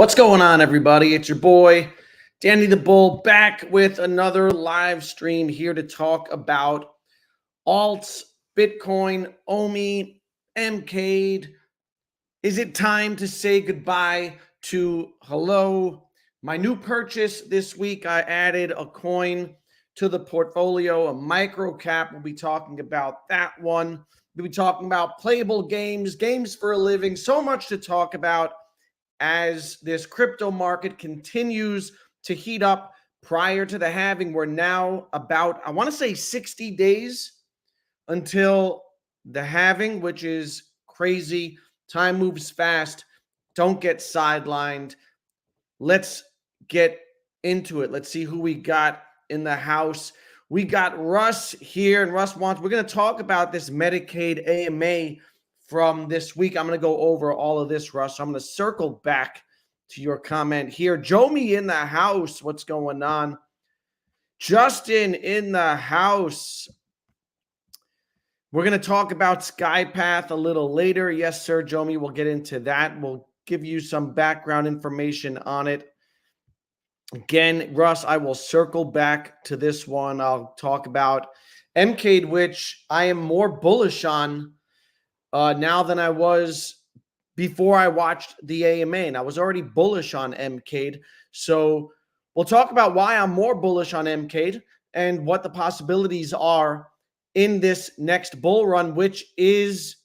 What's going on, everybody? It's your boy, Danny the Bull, back with another live stream here to talk about alts, Bitcoin, OMI, Mcade. Is it time to say goodbye to Hello? My new purchase this week, I added a coin to the portfolio, a micro cap. We'll be talking about that one. We'll be talking about playable games, games for a living, so much to talk about as this crypto market continues to heat up. Prior to the halving, we're now about, I want to say 60 days until the halving, which is crazy. Time moves fast. Don't get sidelined. Let's get into it. Let's see who we got in the house. We got Russ here, and Russ wants, we're going to talk about this Mcade AMA from this week. I'm going to go over all of this, Russ. So I'm going to circle back to your comment here. Jomi in the house. What's going on? Justin in the house. We're going to talk about SkyPath a little later. Yes, sir, Jomi. We'll get into that. We'll give you some background information on it. Again, Russ, I will circle back to this one. I'll talk about Mcade, which I am more bullish on now than I was before I watched the AMA, and I was already bullish on Mcade. So we'll talk about why I'm more bullish on Mcade and what the possibilities are in this next bull run, which is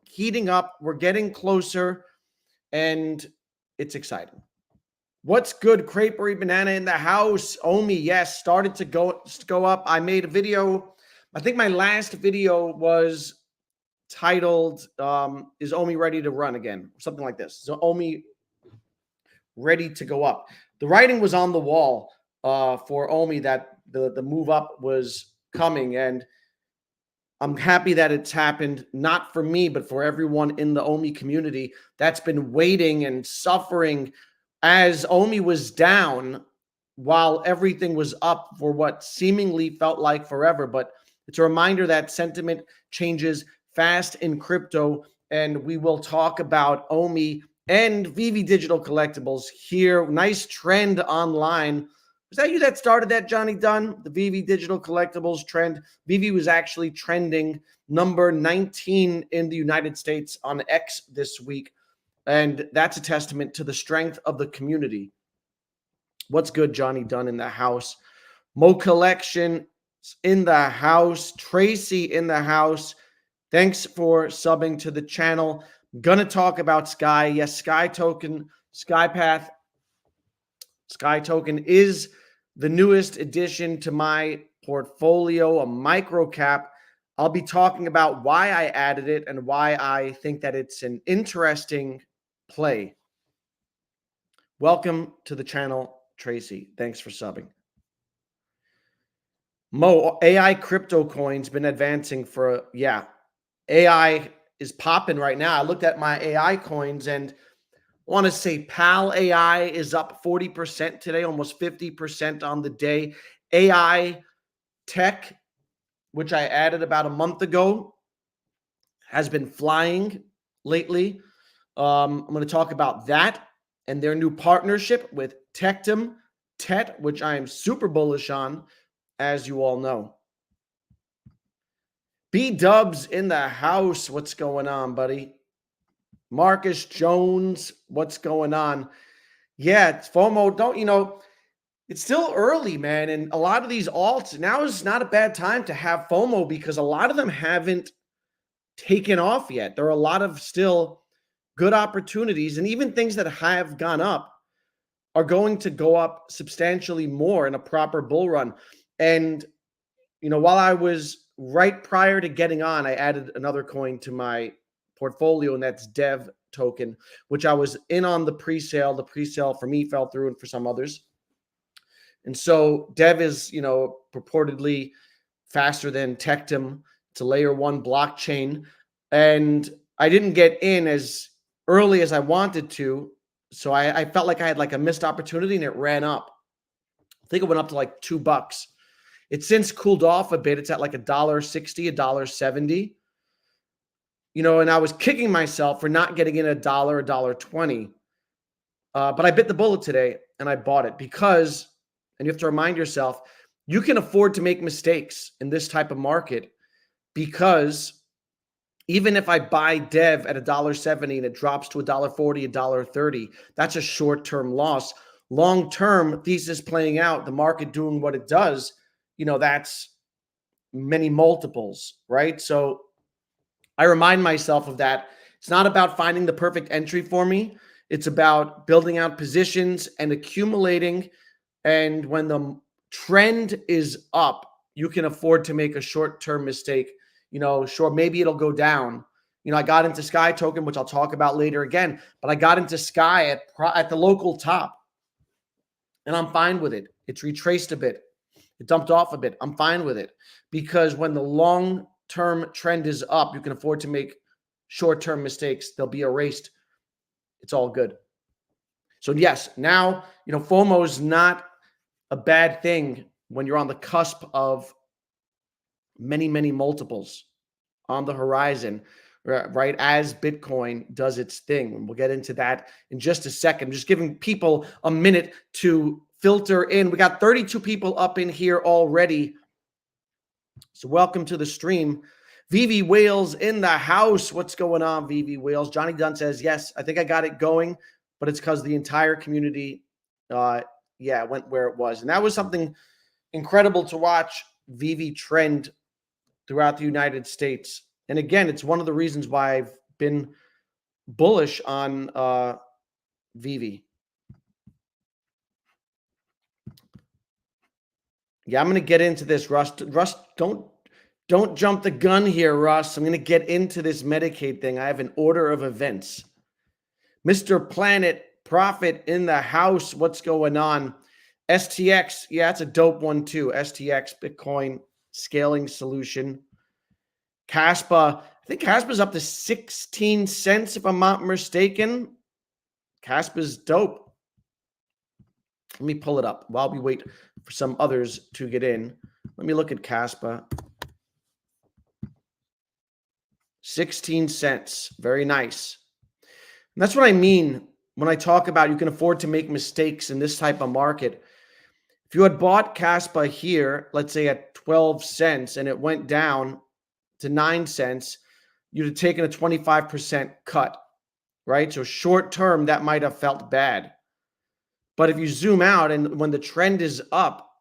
heating up. We're getting closer, and it's exciting. What's good, Crepery Banana in the house? Omi, yes, started to go up. I made a video. I think my last video was titled is Omi ready to run again? Something like this. So Omi ready to go up. The writing was on the wall for Omi that the move up was coming, and I'm happy that it's happened, not for me, but for everyone in the Omi community that's been waiting and suffering as Omi was down while everything was up for what seemingly felt like forever. But it's a reminder that sentiment changes fast in crypto, and we will talk about OMI and VeVe Digital Collectibles here. Nice trend online. Was that you that started that, Johnny Dunn? The VeVe Digital Collectibles trend. VeVe was actually trending number 19 in the United States on X this week, and that's a testament to the strength of the community. What's good, Johnny Dunn in the house? Mo Collection in the house. Tracy in the house. Thanks for subbing to the channel. I'm gonna talk about Sky. Yes, Sky Token, SkyPath. Sky Token is the newest addition to my portfolio, a micro cap. I'll be talking about why I added it and why I think that it's an interesting play. Welcome to the channel, Tracy. Thanks for subbing. Mo, AI crypto coins been advancing for, yeah. AI is popping right now. I looked at my AI coins, and I want to say PAL AI is up 40% today, almost 50% on the day. AITECH, which I added about a month ago, has been flying lately. I'm going to talk about that and their new partnership with TET, which I am super bullish on, as you all know. B-Dubs in the house. What's going on, buddy? Marcus Jones, what's going on? Yeah, it's FOMO. Don't, it's still early, man. And a lot of these alts, now is not a bad time to have FOMO because a lot of them haven't taken off yet. There are a lot of still good opportunities, and even things that have gone up are going to go up substantially more in a proper bull run. And, while I was right prior to getting on, I added another coin to my portfolio, and that's Dev token, which I was in on the pre-sale. The pre-sale for me fell through and for some others. And so Dev is, purportedly faster than Tectum. It's a layer 1 blockchain. And I didn't get in as early as I wanted to. So I felt like I had like a missed opportunity, and it ran up. I think it went up to like $2. It's since cooled off a bit. It's at like $1.60, $1.70. And I was kicking myself for not getting in $1, $1.20. But I bit the bullet today and I bought it because, and you have to remind yourself, you can afford to make mistakes in this type of market, because even if I buy Dev at $1.70 and it drops to $1.40, $1.30, that's a short-term loss. Long-term thesis playing out, the market doing what it does, that's many multiples, right? So I remind myself of that. It's not about finding the perfect entry for me. It's about building out positions and accumulating. And when the trend is up, you can afford to make a short-term mistake. Sure, maybe it'll go down. I got into Sky token, which I'll talk about later again, but I got into Sky at the local top, and I'm fine with it. It's retraced a bit. It dumped off a bit. I'm fine with it, because when the long-term trend is up, you can afford to make short-term mistakes. They'll be erased. It's all good. So yes, now, FOMO is not a bad thing when you're on the cusp of many, many multiples on the horizon, right? As Bitcoin does its thing. And we'll get into that in just a second. I'm just giving people a minute to filter in. We got 32 people up in here already. So welcome to the stream. VeVe Wales in the house. What's going on, VeVe Wales? Johnny Dunn says, yes, I think I got it going, but it's because the entire community, went where it was. And that was something incredible to watch VeVe trend throughout the United States. And again, it's one of the reasons why I've been bullish on VeVe. Yeah, I'm going to get into this, Russ. Russ, don't jump the gun here, Russ. I'm going to get into this Mcade thing. I have an order of events. Mr. Planet Profit in the house. What's going on? STX, yeah, it's a dope one too. STX, Bitcoin scaling solution. Caspa, I think Caspa's up to 16 cents if I'm not mistaken. Caspa's dope. Let me pull it up while we wait for some others to get in. Let me look at Caspa. 16 cents. Very nice. And that's what I mean when I talk about you can afford to make mistakes in this type of market. If you had bought Caspa here, let's say at 12 cents, and it went down to 9 cents, you'd have taken a 25% cut, right? So short term, that might have felt bad. But if you zoom out and when the trend is up,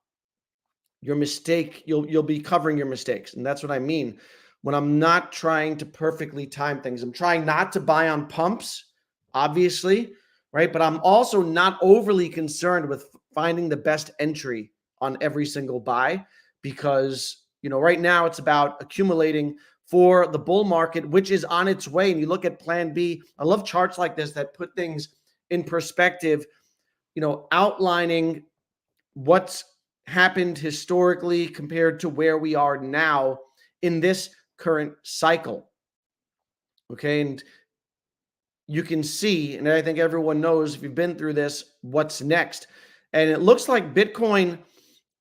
your mistake, you'll be covering your mistakes. And that's what I mean when I'm not trying to perfectly time things. I'm trying not to buy on pumps, obviously, right? But I'm also not overly concerned with finding the best entry on every single buy, because, right now it's about accumulating for the bull market, which is on its way. And you look at Plan B. I love charts like this that put things in perspective, outlining what's happened historically compared to where we are now in this current cycle. Okay. And you can see, and I think everyone knows if you've been through this, what's next. And it looks like Bitcoin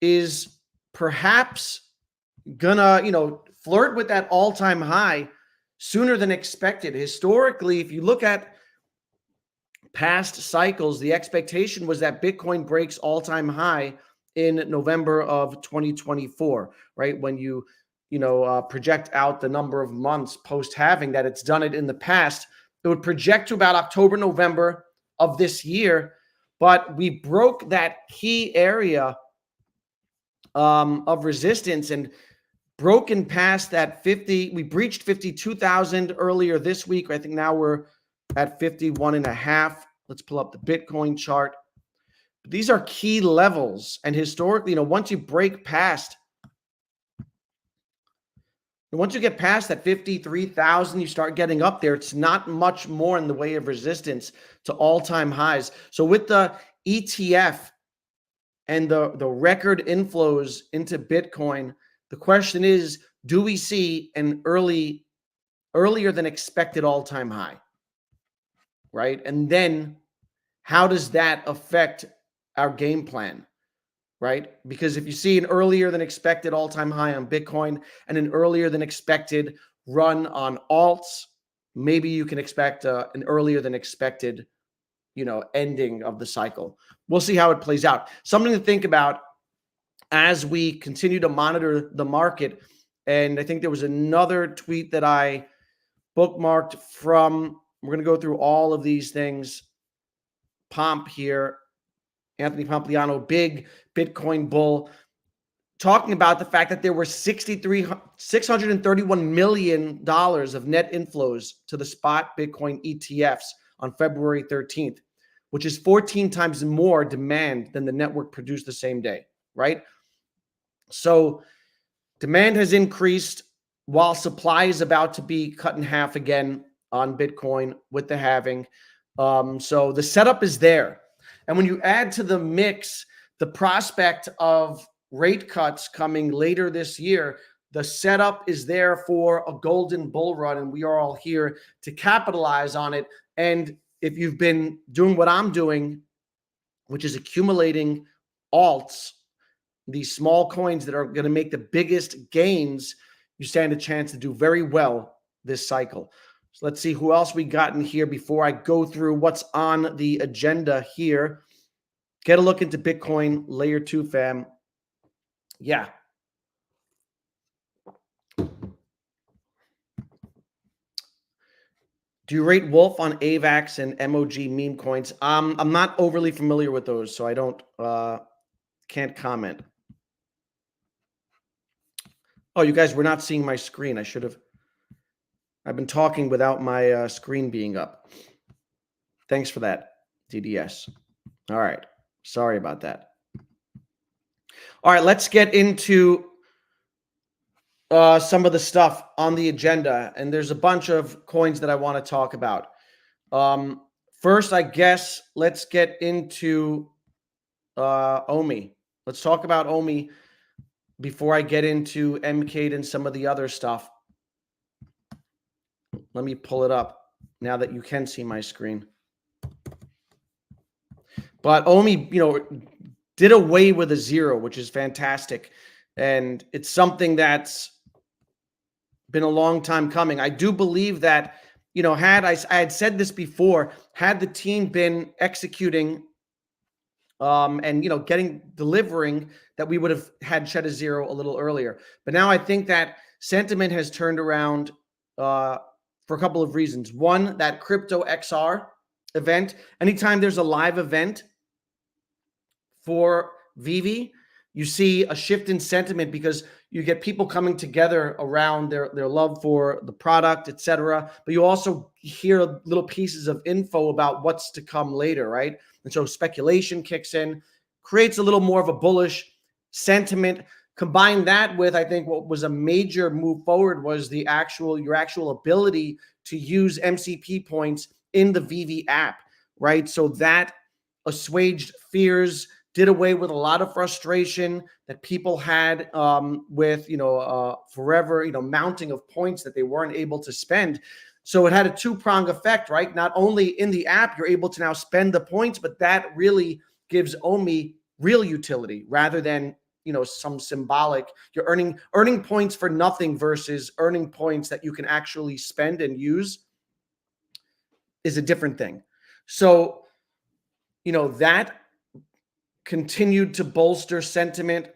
is perhaps gonna, flirt with that all-time high sooner than expected. Historically, if you look at past cycles, the expectation was that Bitcoin breaks all-time high in November of 2024, right? When you project out the number of months post-halving that it's done it in the past, it would project to about October, November of this year. But we broke that key area of resistance and broken past that 50. We breached 52,000 earlier this week. I think now we're at 51.5. Let's pull up the Bitcoin chart. These are key levels. And historically, once you break past, once you get past that 53,000, you start getting up there. It's not much more in the way of resistance to all-time highs. So with the ETF and the record inflows into Bitcoin, the question is, do we see an earlier than expected all-time high, right? And then how does that affect our game plan, right? Because if you see an earlier than expected all-time high on Bitcoin and an earlier than expected run on alts, maybe you can expect an earlier than expected, ending of the cycle. We'll see how it plays out. Something to think about as we continue to monitor the market. And I think there was another tweet that I bookmarked from, we're going to go through all of these things. Pomp here, Anthony Pompliano, big Bitcoin bull, talking about the fact that there were $631 million of net inflows to the spot Bitcoin ETFs on February 13th, which is 14 times more demand than the network produced the same day, right? So demand has increased while supply is about to be cut in half again on Bitcoin with the halving. So the setup is there. And when you add to the mix the prospect of rate cuts coming later this year, the setup is there for a golden bull run, and we are all here to capitalize on it. And if you've been doing what I'm doing, which is accumulating alts, these small coins that are going to make the biggest gains, you stand a chance to do very well this cycle. So let's see who else we got in here before I go through what's on the agenda here. Get a look into Bitcoin Layer 2, fam. Yeah. Do you rate Wolf on AVAX and MOG meme coins? I'm not overly familiar with those, so I don't can't comment. Oh, you guys were not seeing my screen. I've been talking without my screen being up. Thanks for that, DDS. All right. Sorry about that. All right, let's get into some of the stuff on the agenda. And there's a bunch of coins that I want to talk about. First, I guess, let's get into OMI. Let's talk about OMI before I get into Mcade and some of the other stuff. Let me pull it up now that you can see my screen. But OMI, did away with a zero, which is fantastic. And it's something that's been a long time coming. I do believe that, I had said this before, had the team been executing and, delivering, that we would have had shed a zero a little earlier. But now I think that sentiment has turned around for a couple of reasons. One, that Crypto XR event, anytime there's a live event for VeVe, you see a shift in sentiment because you get people coming together around their love for the product, etc. But you also hear little pieces of info about what's to come later, right? And so speculation kicks in, creates a little more of a bullish sentiment. Combine that with, I think, what was a major move forward was your actual ability to use MCP points in the VeVe app, right? So that assuaged fears, did away with a lot of frustration that people had with, forever, mounting of points that they weren't able to spend. So it had a two-pronged effect, right? Not only in the app, you're able to now spend the points, but that really gives OMI real utility rather than, some symbolic. You're earning points for nothing versus earning points that you can actually spend and use is a different thing. So, that continued to bolster sentiment.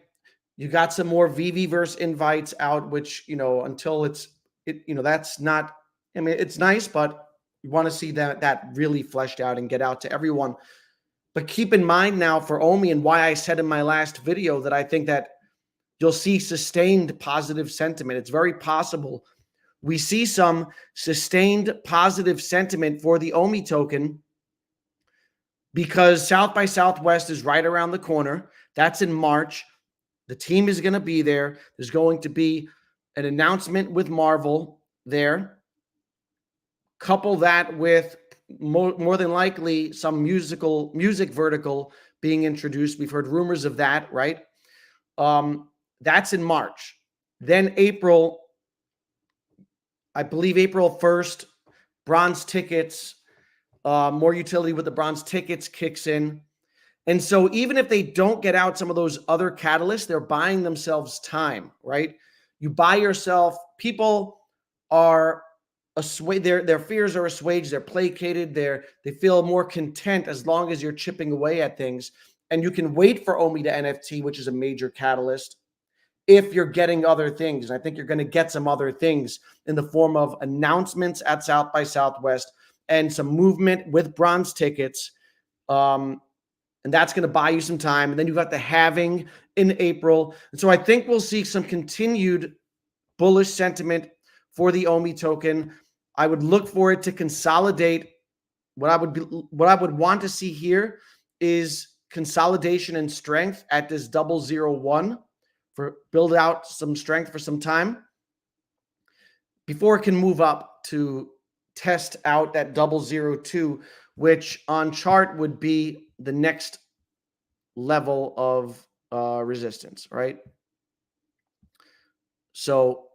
You got some more VeVeverse invites out, which, until that's not, it's nice, but you want to see that really fleshed out and get out to everyone. But keep in mind now for OMI, and why I said in my last video that I think that you'll see sustained positive sentiment. It's very possible we see some sustained positive sentiment for the OMI token because South by Southwest is right around the corner. That's in March. The team is going to be there. There's going to be an announcement with Marvel there. Couple that with more than likely some music vertical being introduced. We've heard rumors of that, right? That's in March. Then April, I believe April 1st, bronze tickets, more utility with the bronze tickets kicks in. And so even if they don't get out some of those other catalysts, they're buying themselves time, right? You buy yourself, people are their fears are assuaged, they're placated, they feel more content as long as you're chipping away at things. And you can wait for OMI to NFT, which is a major catalyst, if you're getting other things. And I think you're going to get some other things in the form of announcements at South by Southwest and some movement with bronze tickets. And that's going to buy you some time. And then you've got the halving in April. And so I think we'll see some continued bullish sentiment for the OMI token. I would look for it to consolidate. What I would want to see here is consolidation and strength at this 001 for build out some strength for some time before it can move up to test out that 002, which on chart would be the next level of resistance, right? So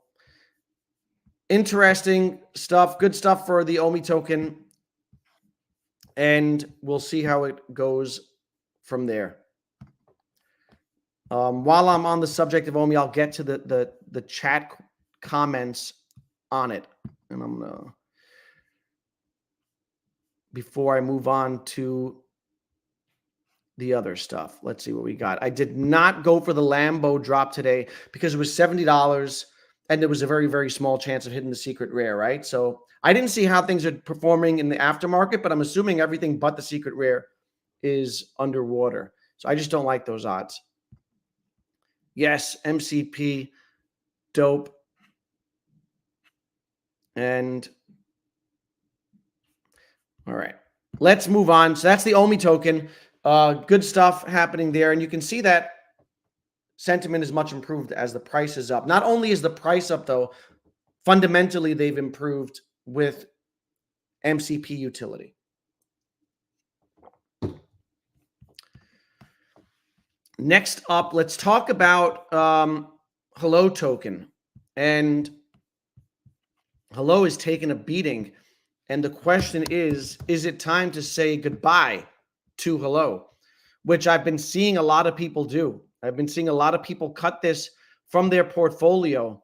interesting stuff, good stuff for the OMI token. And we'll see how it goes from there. While I'm on the subject of OMI, I'll get to the chat comments on it. And I'm going to, before I move on to the other stuff, let's see what we got. I did not go for the Lambo drop today because it was $70 and there was a very, very small chance of hitting the secret rare, right? So I didn't see how things are performing in the aftermarket, but I'm assuming everything but the secret rare is underwater. So I just don't like those odds. Yes, MCP, dope. And all right, let's move on. So that's the OMI token. Good stuff happening there. And you can see that sentiment is much improved as the price is up. Not only is the price up, though, fundamentally they've improved with MCP utility. Next up, let's talk about Hello token. And Hello is taking a beating. And the question is it time to say goodbye to Hello? Which I've been seeing a lot of people do. I've been seeing a lot of people cut this from their portfolio.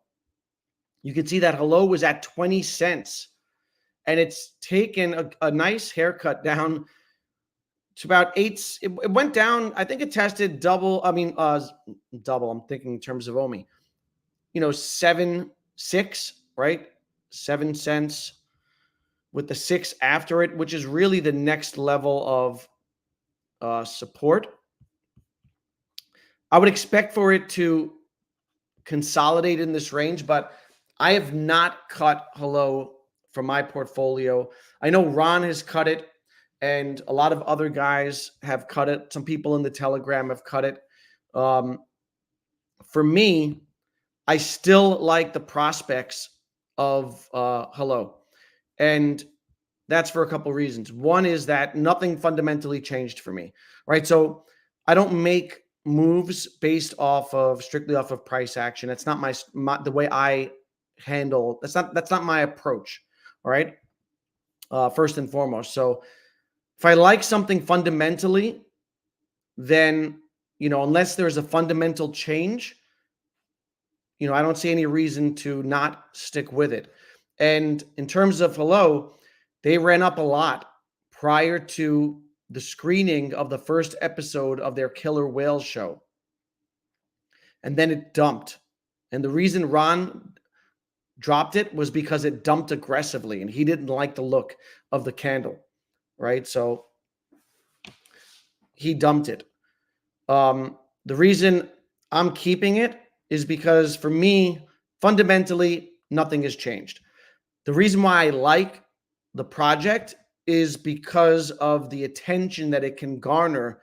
You can see that Hello was at 20 cents. And it's taken a nice haircut down to about 8. It went down. I think it tested double. I mean, double. I'm thinking in terms of OMI. 7.6, right? 7 cents with the 6 after it, which is really the next level of support. I would expect for it to consolidate in this range, but I have not cut Hello from my portfolio. I know Ron has cut it, and a lot of other guys have cut it. Some people in the Telegram have cut it. For me, I still like the prospects of Hello. And that's for a couple of reasons. One is that nothing fundamentally changed for me, right? So I don't make moves based strictly off of price action. That's not the way I handle. That's not my approach. All right. First and foremost. So if I like something fundamentally, then, unless there's a fundamental change, I don't see any reason to not stick with it. And in terms of Hello, they ran up a lot prior to the screening of the first episode of their Killer Whale show. And then it dumped. And the reason Ron dropped it was because it dumped aggressively and he didn't like the look of the candle, right? So he dumped it. The reason I'm keeping it is because for me, fundamentally, nothing has changed. The reason why I like the project is because of the attention that it can garner,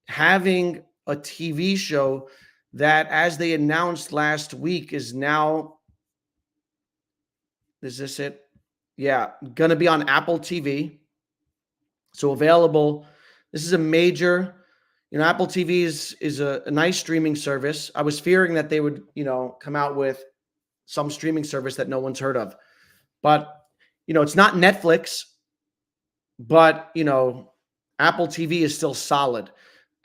having a TV show that, as they announced last week, is now, is this it? Yeah, going to be on Apple TV. So available. This is a major, Apple TV is a nice streaming service. I was fearing that they would, come out with some streaming service that no one's heard of. But, it's not Netflix, but, Apple TV is still solid.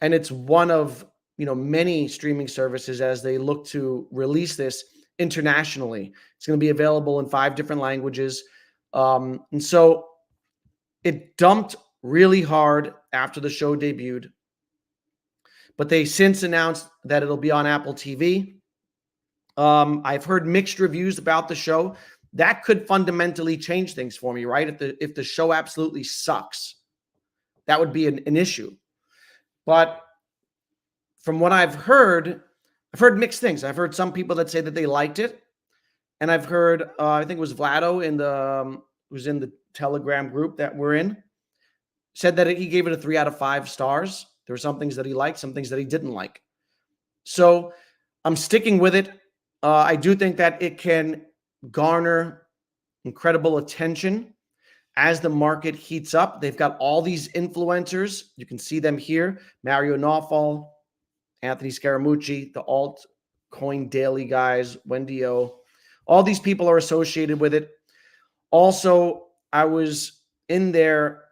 And it's one of, many streaming services as they look to release this internationally. It's going to be available in 5 different languages. And so it dumped really hard after the show debuted, but they since announced that it'll be on Apple TV. I've heard mixed reviews about the show. That could fundamentally change things for me, right? If the show absolutely sucks, that would be an issue. But from what I've heard mixed things. I've heard some people that say that they liked it, and I've heard I think it was Vlado in the who's in the Telegram group that we're in, said that he gave it a 3 out of 5 stars. There were some things that he liked, some things that he didn't like. So I'm sticking with it. I do think that it can garner incredible attention as the market heats up. They've got all these influencers. You can see them here. Mario Nawfal, Anthony Scaramucci, the altcoin daily guys, Wendy O. All these people are associated with it. Also, I was in their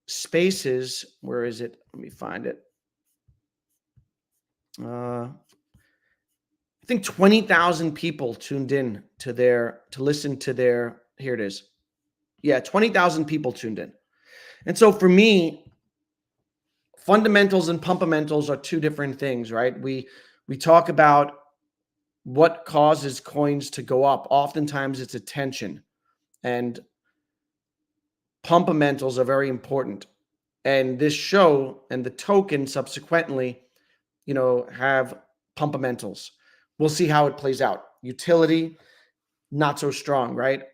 spaces. Where is it? Let me find it. I think 20,000 people tuned in to listen to their, here it is. Yeah, 20,000 people tuned in. And so for me, fundamentals and pumpamentals are two different things, right? We talk about what causes coins to go up. Oftentimes it's attention, and pumpamentals are very important. And this show and the token subsequently, have pumpamentals. We'll see how it plays out. Utility, not so strong, right?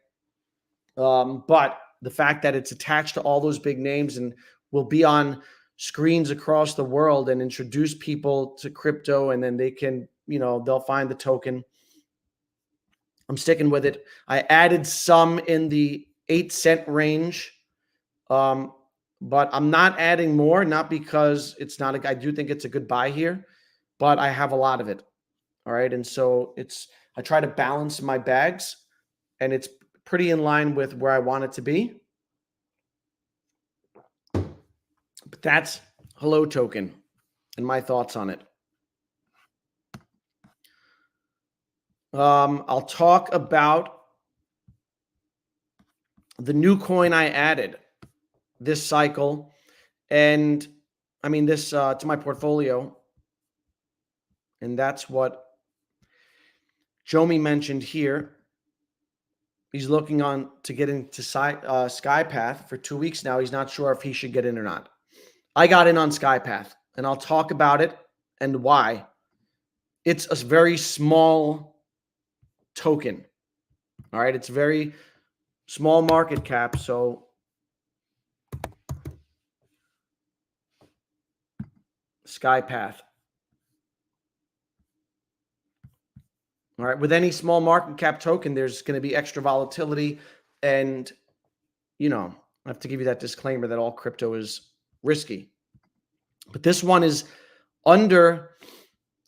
But the fact that it's attached to all those big names and will be on screens across the world and introduce people to crypto, and then they can, they'll find the token. I'm sticking with it. I added some in the 8-cent range, but I'm not adding more, not because it's not I do think it's a good buy here, but I have a lot of it. All right. And so I try to balance my bags, and it's pretty in line with where I want it to be. But that's Hello Token and my thoughts on it. I'll talk about the new coin I added this cycle, and I mean this to my portfolio, and that's what Jomi mentioned here. He's looking on to get into SkyPath for 2 weeks now. He's not sure if he should get in or not. I got in on SkyPath, and I'll talk about it and why. It's a very small token. All right. It's very small market cap. So SkyPath. All right. With any small market cap token, there's going to be extra volatility. And, I have to give you that disclaimer that all crypto is risky. But this one is under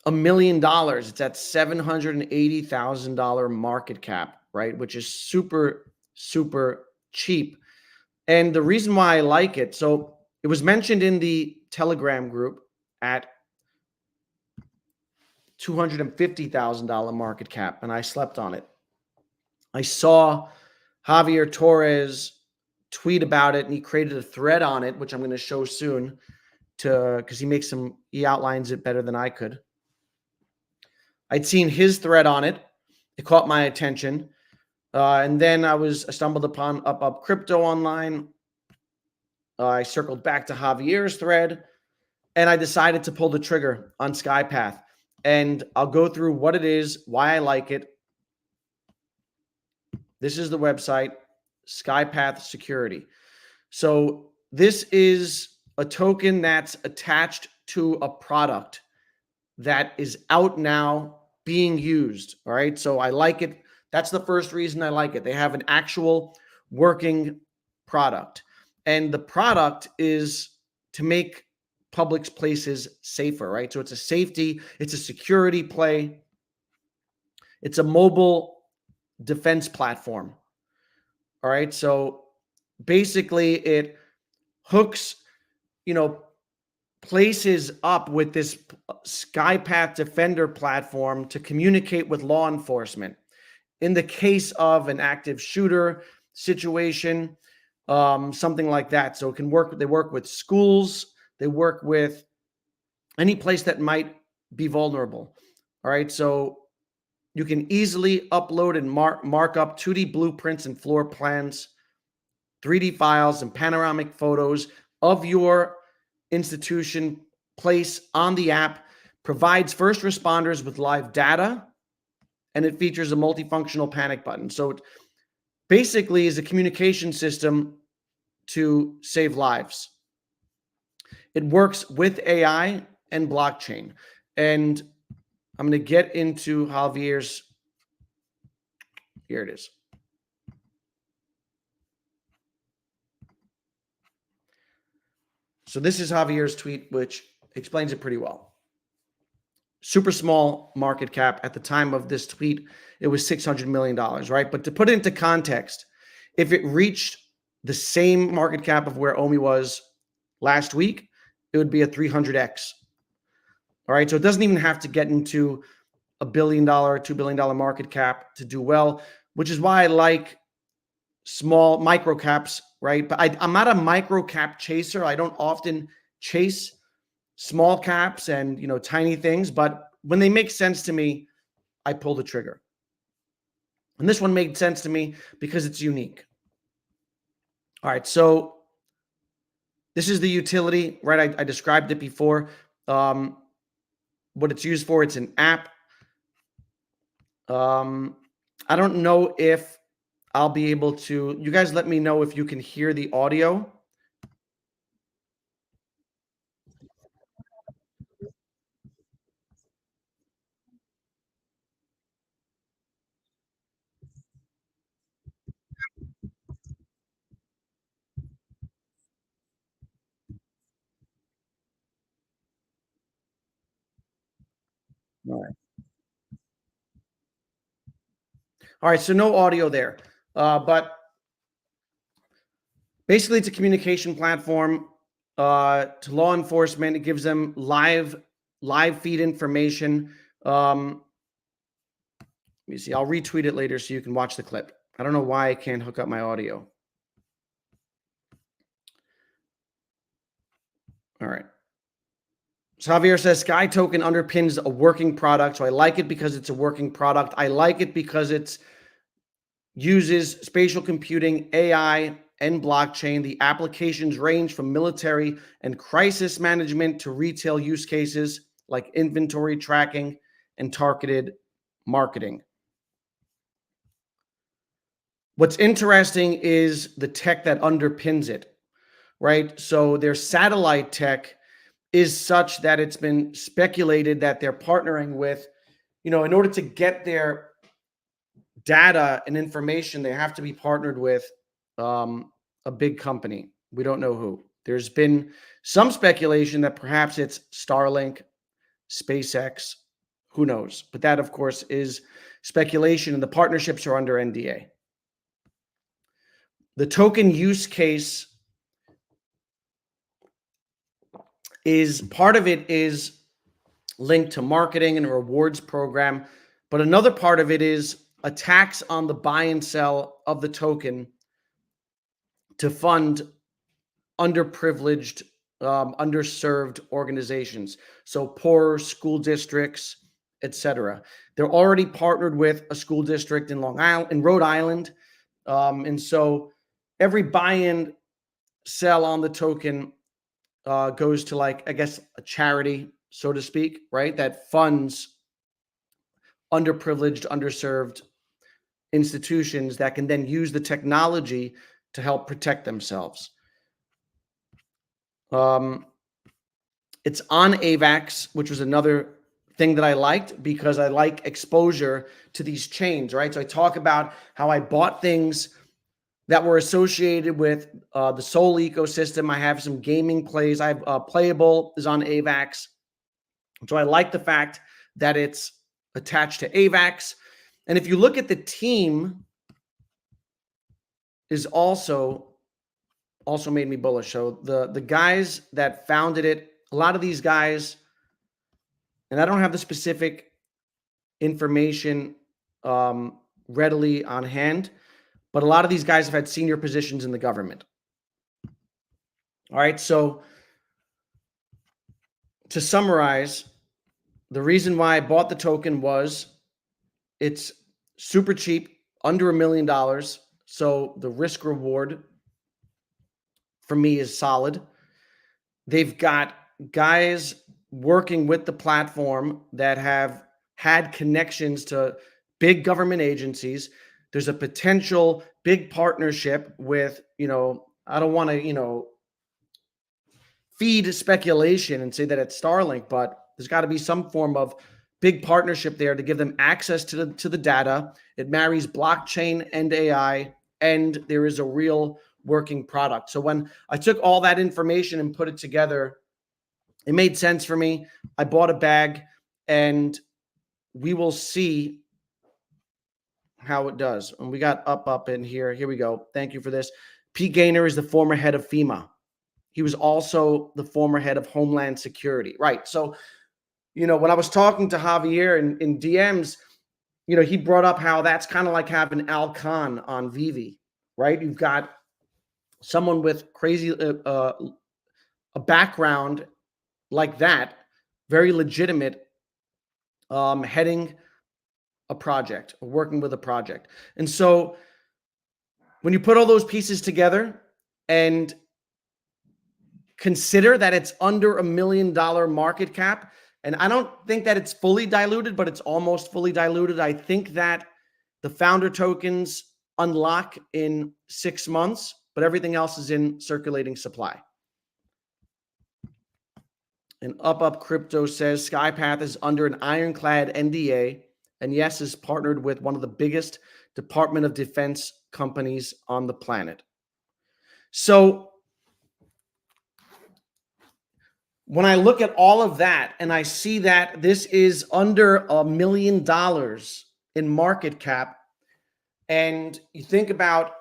$1 million. It's at $780,000 market cap, right? Which is super, super cheap. And the reason why I like it, so it was mentioned in the Telegram group at $250,000 market cap, and I slept on it. I saw Javier Torres tweet about it, and he created a thread on it, which I'm going to show soon, because he outlines it better than I could. I'd seen his thread on it. It caught my attention. And then I stumbled upon Up Crypto online. I circled back to Javier's thread, and I decided to pull the trigger on SkyPath. And I'll go through what it is, why I like it. This is the website, SkyPath Security. So this is a token that's attached to a product that is out now being used. All right. So I like it. That's the first reason I like it. They have an actual working product, and the product is to make public places safer, right? So it's a safety, it's a security play. It's a mobile defense platform. All right. So basically it hooks, places up with this SkyPath Defender platform to communicate with law enforcement. In the case of an active shooter, situation, something like that. So it can work. They work with schools. They work with any place that might be vulnerable. All right. So you can easily upload and mark up 2D blueprints and floor plans, 3D files, and panoramic photos of your institution, place on the app, provides first responders with live data, and it features a multifunctional panic button. So it basically is a communication system to save lives. It works with AI and blockchain. And I'm going to get into Javier's. Here it is. So this is Javier's tweet, which explains it pretty well. Super small market cap at the time of this tweet. It was $600 million, right? But to put it into context, if it reached the same market cap of where OMI was last week, it would be a 300x. All right. So it doesn't even have to get into $1 billion, $2 billion market cap to do well, which is why I like small micro caps, right? But I'm not a micro cap chaser. I don't often chase small caps and, tiny things, but when they make sense to me, I pull the trigger. And this one made sense to me because it's unique. All right. So this is the utility, right? I described it before. What it's used for, it's an app. I don't know if I'll be able to, you guys let me know if you can hear the audio. All right. All right. So no audio there. But basically it's a communication platform to law enforcement. It gives them live feed information. Let me see. I'll retweet it later so you can watch the clip. I don't know why I can't hook up my audio. All right. So Javier says Sky Token underpins a working product. So I like it because it's a working product. I like it because it's uses spatial computing, AI, and blockchain. The applications range from military and crisis management to retail use cases like inventory tracking and targeted marketing. What's interesting is the tech that underpins it, right? So their satellite tech is such that it's been speculated that they're partnering with, in order to get their data and information, they have to be partnered with a big company. We don't know who. There's been some speculation that perhaps it's Starlink, SpaceX, who knows? But that, of course, is speculation, and the partnerships are under NDA. The token use case is part of it is linked to marketing and a rewards program, but another part of it is a tax on the buy and sell of the token to fund underprivileged, underserved organizations. So poor school districts, etc. They're already partnered with a school district in Long Island, in Rhode Island. And so every buy-in sell on the token goes to, like, I guess, a charity, so to speak, right? That funds underprivileged, underserved institutions that can then use the technology to help protect themselves. It's on AVAX, which was another thing that I liked because I like exposure to these chains, right? So I talk about how I bought things that were associated with the Sol ecosystem. I have some gaming plays. I have Playable is on AVAX. So I like the fact that it's attached to AVAX. And if you look at the team, is also made me bullish. So the guys that founded it, a lot of these guys, and I don't have the specific information readily on hand, but a lot of these guys have had senior positions in the government. All right, so to summarize, the reason why I bought the token was it's super cheap, under $1 million. So the risk reward for me is solid. They've got guys working with the platform that have had connections to big government agencies. There's a potential big partnership with, I don't want to, feed speculation and say that it's Starlink, but there's got to be some form of big partnership there to give them access to the data. It marries blockchain and AI, and there is a real working product. So when I took all that information and put it together, it made sense for me. I bought a bag, and we will see how it does. And we got up in here. Here we go. Thank you for this. Pete Gaynor is the former head of FEMA. He was also the former head of Homeland Security. Right. So, when I was talking to Javier in DMs, he brought up how that's kind of like having Al Khan on VeVe, right? You've got someone with crazy, a background like that, very legitimate, heading a project, working with a project. And so when you put all those pieces together and consider that it's under $1 million market cap, and I don't think that it's fully diluted, but it's almost fully diluted. I think that the founder tokens unlock in 6 months, but everything else is in circulating supply. And Up Crypto says SkyPath is under an ironclad NDA, and yes, is partnered with one of the biggest Department of Defense companies on the planet. So when I look at all of that and I see that this is under $1 million in market cap, and you think about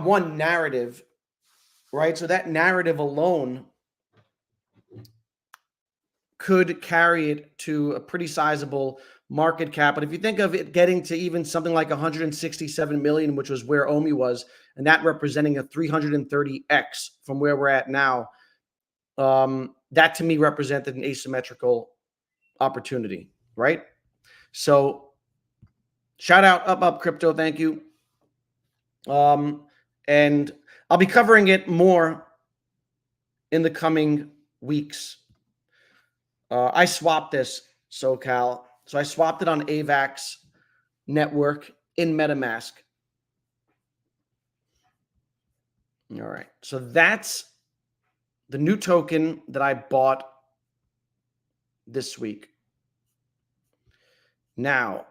one narrative, right? So that narrative alone could carry it to a pretty sizable market cap. But if you think of it getting to even something like 167 million, which was where OMI was, and that representing a 330x from where we're at now, that to me represented an asymmetrical opportunity, right? So shout out Up Crypto. Thank you. And I'll be covering it more in the coming weeks. I swapped this, SoCal. So I swapped it on AVAX network in MetaMask. All right. So that's the new token that I bought this week. Now,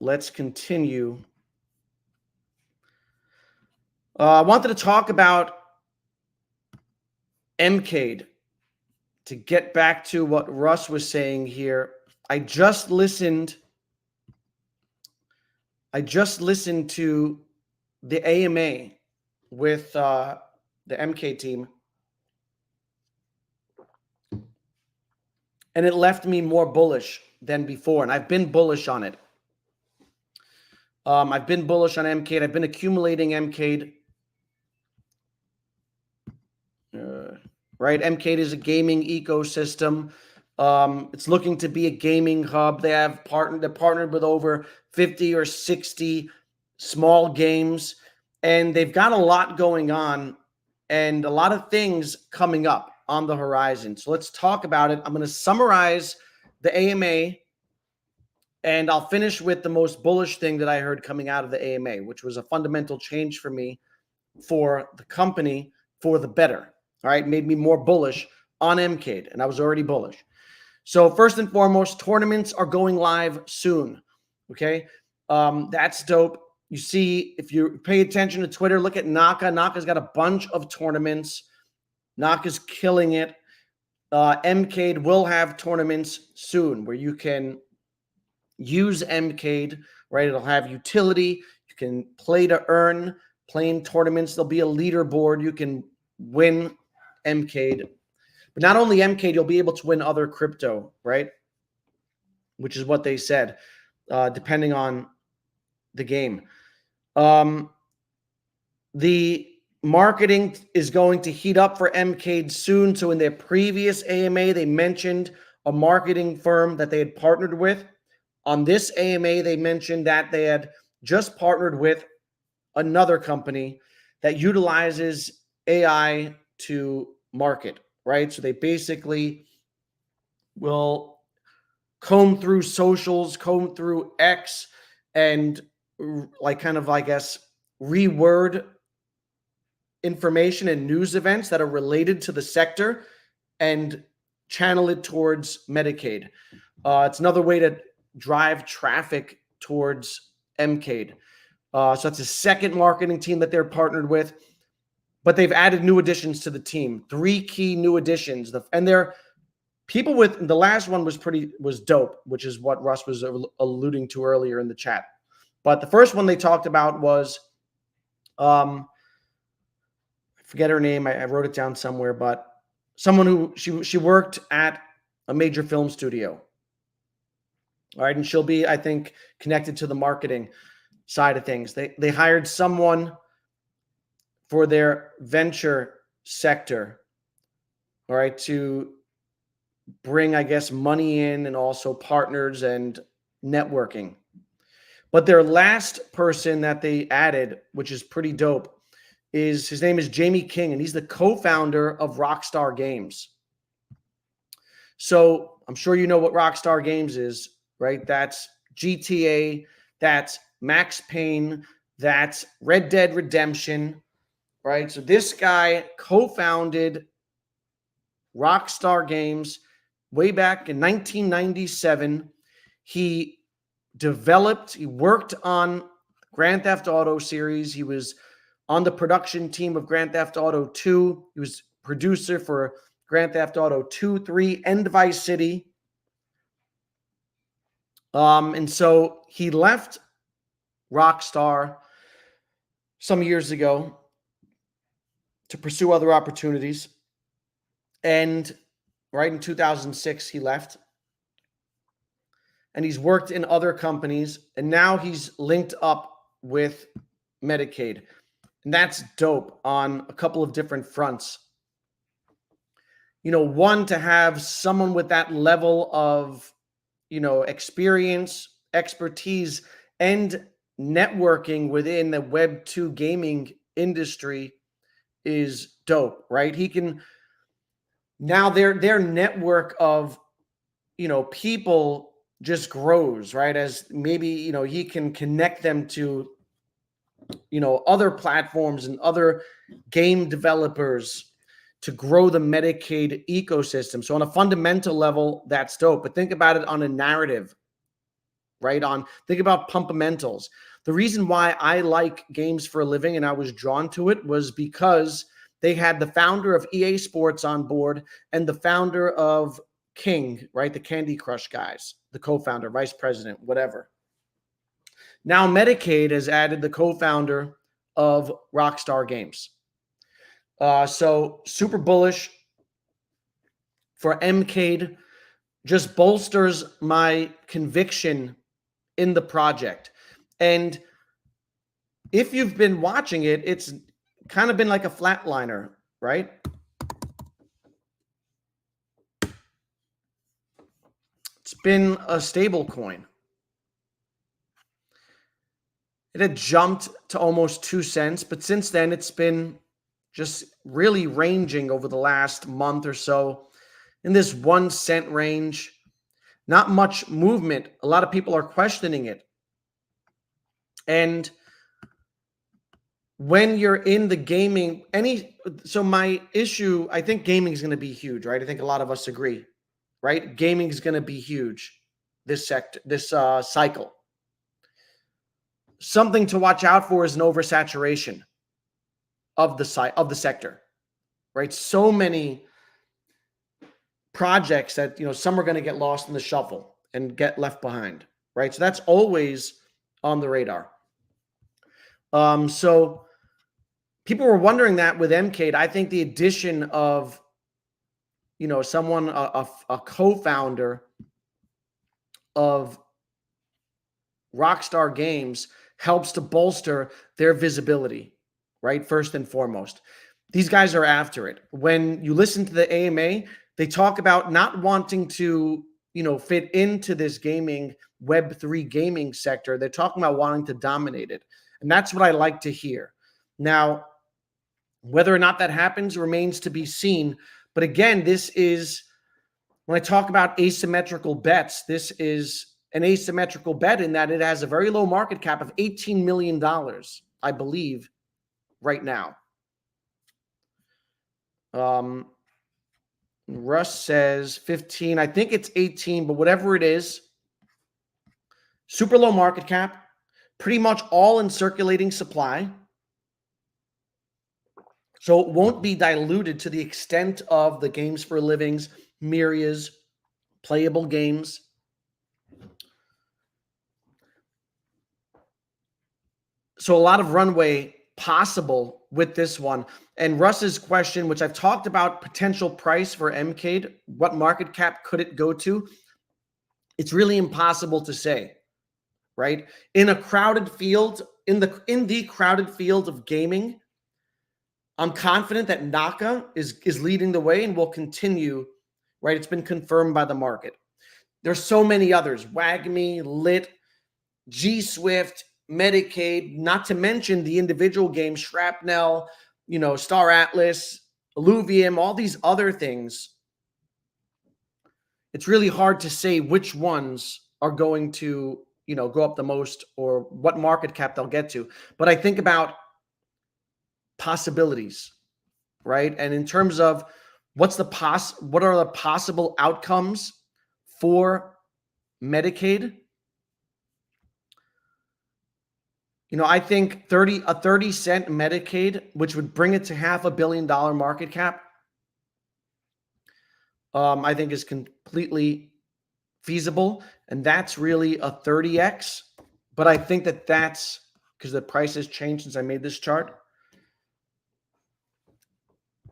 let's continue. I wanted to talk about Mcade. To get back to what Russ was saying here, I just listened to the AMA with the Mcade team, and it left me more bullish than before, and I've been bullish on it. I've been bullish on Mcade. I've been accumulating Mcade. Right, Mcade is a gaming ecosystem. It's looking to be a gaming hub. They're partnered with over 50 or 60 small games, and they've got a lot going on and a lot of things coming up on the horizon. So let's talk about it. I'm going to summarize the AMA, and I'll finish with the most bullish thing that I heard coming out of the AMA, which was a fundamental change for me, for the company, for the better. All right, made me more bullish on Mcade, and I was already bullish. So first and foremost, tournaments are going live soon. Okay, that's dope. You see, if you pay attention to Twitter, look at Naka. Naka's got a bunch of tournaments. Naka's killing it. Mcade will have tournaments soon where you can use Mcade, right? It'll have utility. You can play to earn, playing tournaments. There'll be a leaderboard. You can win Mcade. But not only Mcade, you'll be able to win other crypto, right? Which is what they said, depending on the game. The marketing is going to heat up for Mcade soon. So in their previous AMA, they mentioned a marketing firm that they had partnered with. On this AMA, they mentioned that they had just partnered with another company that utilizes AI to market, right? So they basically will comb through socials, comb through X, and like kind of, I guess, reword information and news events that are related to the sector and channel it towards Medicaid. It's another way to drive traffic towards Mcade. So that's a second marketing team that they're partnered with, but they've added new additions to the team. 3 key new additions, and they're people with the last one was dope, which is what Russ was alluding to earlier in the chat. But the first one they talked about was, I forget her name. I wrote it down somewhere, but someone who she worked at a major film studio. All right, and she'll be, I think, connected to the marketing side of things. They hired someone for their venture sector, all right, to bring, I guess, money in and also partners and networking. But their last person that they added, which is pretty dope, his name is Jamie King, and he's the co-founder of Rockstar Games. So I'm sure you know what Rockstar Games is, right? That's GTA, that's Max Payne, that's Red Dead Redemption, right? So this guy co-founded Rockstar Games way back in 1997. He worked on Grand Theft Auto series. He was on the production team of Grand Theft Auto 2. He was producer for Grand Theft Auto 2, 3, and Vice City. And so he left Rockstar some years ago to pursue other opportunities. And right in 2006, he left. And he's worked in other companies. And now he's linked up with Medicaid. And that's dope on a couple of different fronts. You know, one, to have someone with that level of, you know, experience, expertise, and networking within the Web 2 gaming industry is dope, right? He can now their network of, you know, people just grows, right? As maybe, you know, he can connect them to, you know, other platforms and other game developers to grow the Medicaid ecosystem. So on a fundamental level, that's dope. But think about it on a narrative, right? Think about Pumpamentals. The reason why I like games for a living and I was drawn to it was because they had the founder of EA Sports on board and the founder of King, right? The Candy Crush guys, the co-founder, vice president, whatever. Now Medicaid has added the co-founder of Rockstar Games. So super bullish for Mcade. Just bolsters my conviction in the project. And if you've been watching it, it's kind of been like a flatliner, right? It's been a stable coin. It had jumped to almost 2 cents, but since then it's been just really ranging over the last month or so in this 1 cent range. Not much movement. A lot of people are questioning it. And when you're in the gaming, so my issue, I think gaming is going to be huge, right? I think a lot of us agree, right? Gaming is going to be huge this cycle. Something to watch out for is an oversaturation of the sector, right? So many projects that, you know, some are going to get lost in the shuffle and get left behind, right? So that's always on the radar. So people were wondering that with Mcade. I think the addition of, you know, someone, a co-founder of Rockstar Games helps to bolster their visibility, right? First and foremost. These guys are after it. When you listen to the AMA, they talk about not wanting to, fit into this gaming Web3 gaming sector. They're talking about wanting to dominate it. And that's what I like to hear. Now, whether or not that happens remains to be seen. But again, this is, when I talk about asymmetrical bets, this is an asymmetrical bet in that it has a very low market cap of $18 million, I believe, right now. Russ says 15. I think it's 18, but whatever it is, super low market cap, pretty much all in circulating supply. So it won't be diluted to the extent of the games for livings, Myria's, playable games. So a lot of runway possible with this one. And Russ's question, which I've talked about, potential price for Mcade, what market cap could it go to? It's really impossible to say, right? In a crowded field, in the crowded field of gaming, I'm confident that Naka is leading the way and will continue, right? It's been confirmed by the market. There's so many others, WAGMI, Lit, G-Swift, Mcade, not to mention the individual games, Shrapnel, Star Atlas, Illuvium, all these other things. It's really hard to say which ones are going to, go up the most or what market cap they'll get to. But I think about possibilities, right? And in terms of what are the possible outcomes for Mcade? I think a 30-cent Mcade, which would bring it to $500 million market cap, I think is completely feasible. And that's really a 30x. But I think that's because the price has changed since I made this chart.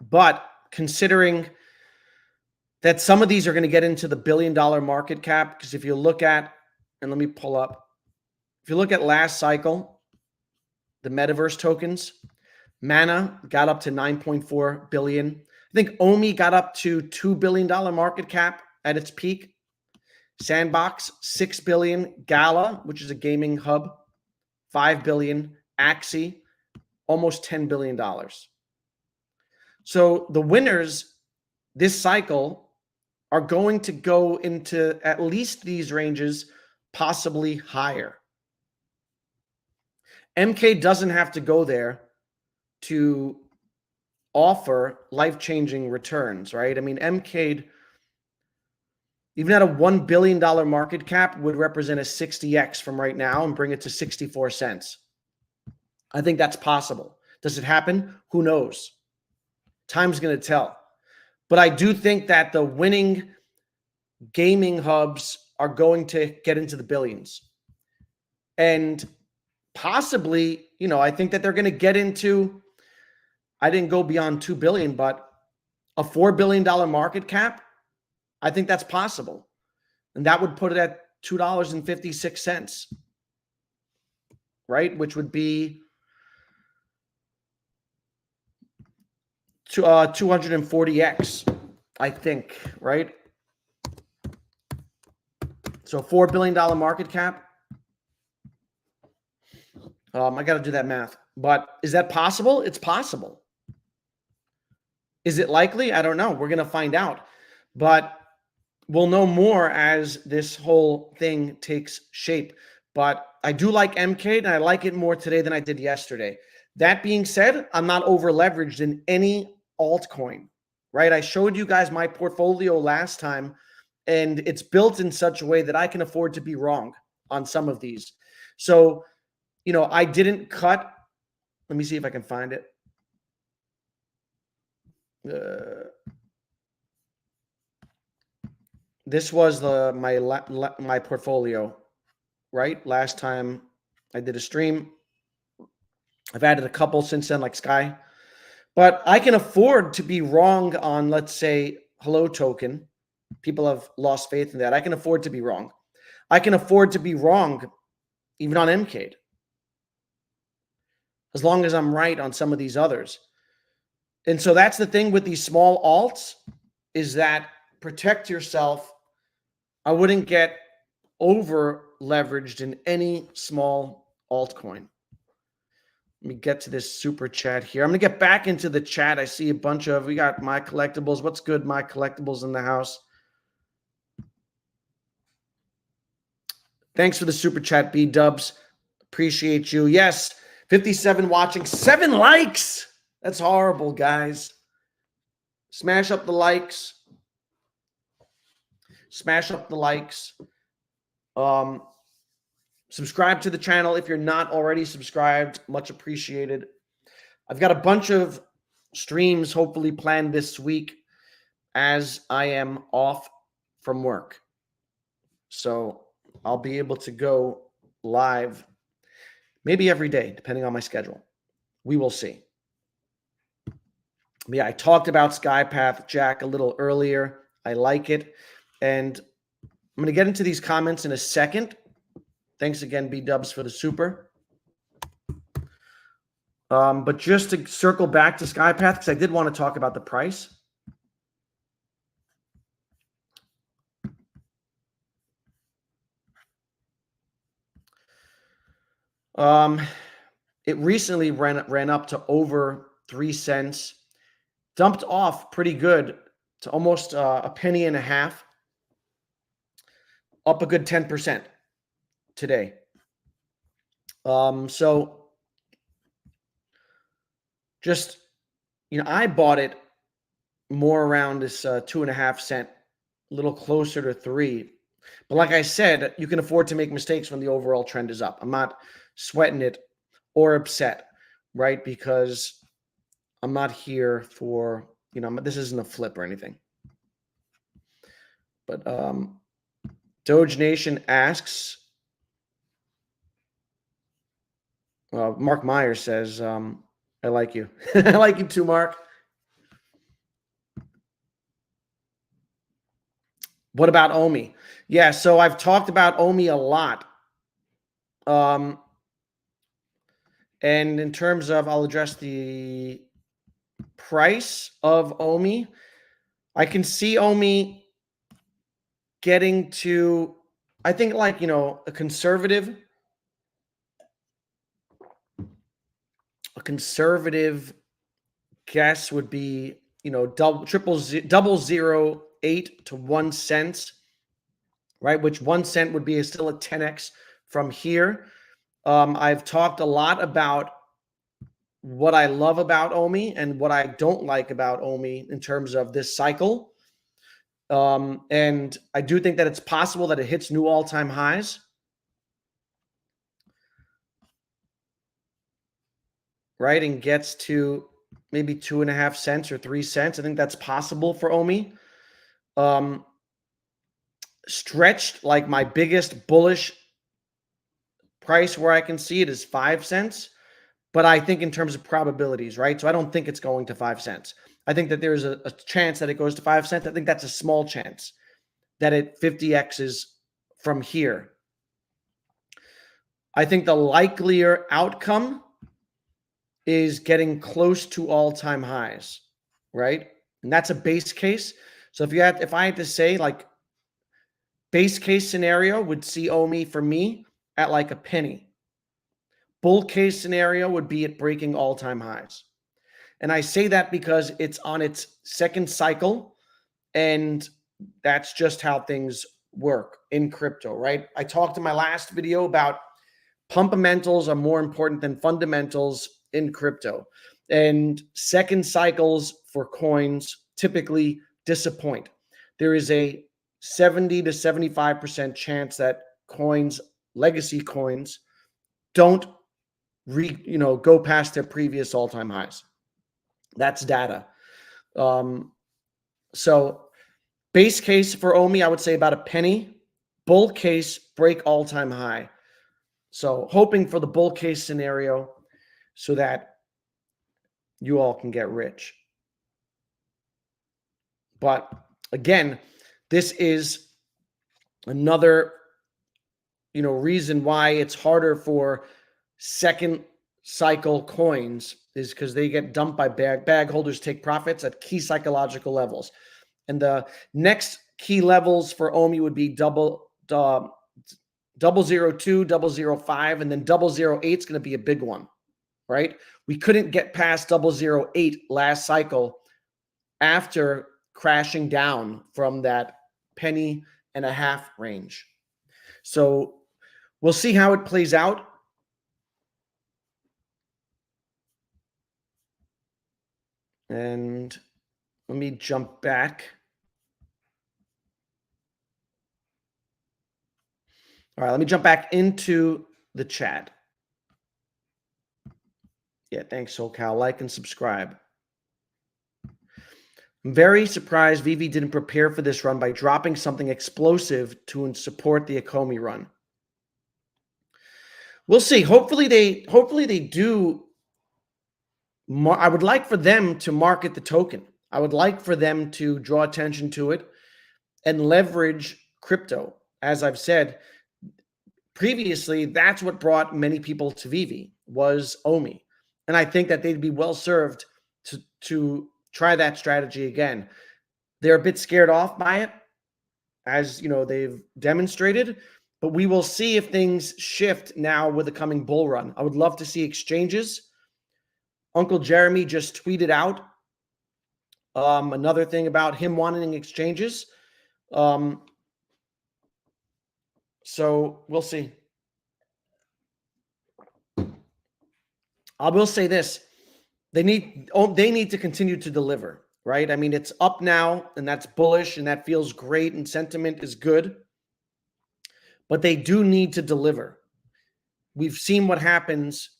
But considering that some of these are going to get into the $1 billion market cap, because if you look at, and let me pull up, if you look at last cycle, the metaverse tokens, Mana got up to 9.4 billion. I think Omi got up to $2 billion market cap at its peak. Sandbox, 6 billion. Gala, which is a gaming hub, 5 billion. Axie, almost $10 billion. So the winners this cycle are going to go into at least these ranges, possibly higher. MK doesn't have to go there to offer life-changing returns, right? I mean, Mcade, even at a $1 billion market cap, would represent a 60x from right now and bring it to 64 cents. I think that's possible. Does it happen? Who knows? Time's going to tell. But I do think that the winning gaming hubs are going to get into the billions. And possibly, I think that they're going to get into, I didn't go beyond 2 billion, but a $4 billion market cap, I think that's possible. And that would put it at $2.56, right? Which would be 240x, I think, right? So $4 billion market cap. I got to do that math. But is that possible? It's possible. Is it likely? I don't know. We're going to find out. But we'll know more as this whole thing takes shape. But I do like Mcade, and I like it more today than I did yesterday. That being said, I'm not over leveraged in any altcoin, right? I showed you guys my portfolio last time, and it's built in such a way that I can afford to be wrong on some of these. So, I didn't cut. Let me see if I can find it. This was my portfolio, right? Last time I did a stream. I've added a couple since then, like Sky. But I can afford to be wrong on, let's say, Hello Token. People have lost faith in that. I can afford to be wrong. I can afford to be wrong even on Mcade. as long as I'm right on some of these others. And so that's the thing with these small alts, is that protect yourself. I wouldn't get over leveraged in any small altcoin. Let me get to this super chat here. I'm going to get back into the chat. I see a bunch of, we got My Collectibles. What's good, My Collectibles in the house? Thanks for the super chat, B-dubs. Appreciate you. Yes, 57 watching, 7 likes. That's horrible, guys. Smash up the likes. Smash up the likes. Subscribe to the channel if you're not already subscribed. Much appreciated. I've got a bunch of streams hopefully planned this week as I am off from work. So I'll be able to go live maybe every day, depending on my schedule. We will see. Yeah, I talked about SkyPath, Jack, a little earlier. I like it. And I'm going to get into these comments in a second. Thanks again, B-dubs, for the super. But just to circle back to SkyPath, because I did want to talk about the price. It recently ran up to over 3 cents, dumped off pretty good to almost a penny and a half, up a good 10% today. So just, I bought it more around this 2.5 cent, a little closer to 3. But like I said, you can afford to make mistakes when the overall trend is up. I'm not sweating it or upset, right? Because I'm not here for, this isn't a flip or anything. But Doge Nation asks, Mark Myers says, I like you. I like you too, Mark. What about OMI? Yeah, so I've talked about OMI a lot. And in terms of, I'll address the price of OMI. I can see OMI getting to, I think, like, a conservative guess would be, 0.008 to 1 cent, right? Which 1 cent would be still a 10x from here. I've talked a lot about what I love about OMI and what I don't like about OMI in terms of this cycle. And I do think that it's possible that it hits new all-time highs. Right, and gets to maybe 2.5 cents or 3 cents. I think that's possible for OMI. Stretched, like, my biggest bullish price where I can see it is 5 cents. But I think in terms of probabilities, right? So I don't think it's going to 5 cents. I think that there's a chance that it goes to 5 cents. I think that's a small chance that it 50x's from here. I think the likelier outcome is getting close to all-time highs, right? And that's a base case. So if I had to say, like, base case scenario would see OMI for me at like a penny. Bull case scenario would be it breaking all-time highs. And I say that because it's on its second cycle, and that's just how things work in crypto, right? I talked in my last video about pumpamentals are more important than fundamentals in crypto. And second cycles for coins typically disappoint. There is a 70 to 75% chance that coins, legacy coins, don't go past their previous all-time highs. That's data. So base case for OMI, I would say about a penny. Bull case, break all-time high. So hoping for the bull case scenario so that you all can get rich. But again, this is another, reason why it's harder for second cycle coins is because they get dumped by bag holders, take profits at key psychological levels. And the next key levels for OMI would be 002, 005, and then 008 is going to be a big one, right? We couldn't get past 008 last cycle after crashing down from that penny-and-a-half range. So we'll see how it plays out. And let me jump back. All right, let me jump back into the chat. Yeah, thanks, SoCal. Like and subscribe. I'm very surprised VeVe didn't prepare for this run by dropping something explosive to support the Akomi run. We'll see. Hopefully they do. I would like for them to market the token. I would like for them to draw attention to it and leverage crypto. As I've said previously, that's what brought many people to VeVe was OMI. And I think that they'd be well served to try that strategy again. They're a bit scared off by it, as you know, they've demonstrated, but we will see if things shift now with the coming bull run. I would love to see exchanges. Uncle Jeremy just tweeted out another thing about him wanting exchanges. So we'll see. I will say this. They need to continue to deliver, right? I mean, it's up now, and that's bullish, and that feels great, and sentiment is good. But they do need to deliver. We've seen what happens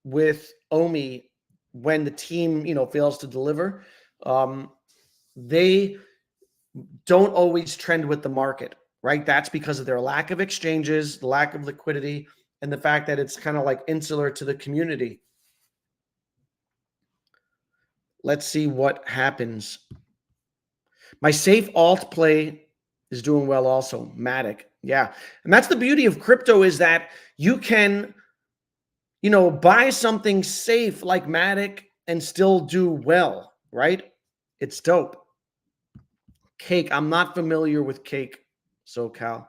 with OMI when the team, fails to deliver. They don't always trend with the market, right? That's because of their lack of exchanges, the lack of liquidity, and the fact that it's kind of like insular to the community. Let's see what happens. My safe alt play is doing well also, Matic. Yeah. And that's the beauty of crypto is that you can, buy something safe like Matic and still do well, right? It's dope. Cake. I'm not familiar with Cake, SoCal.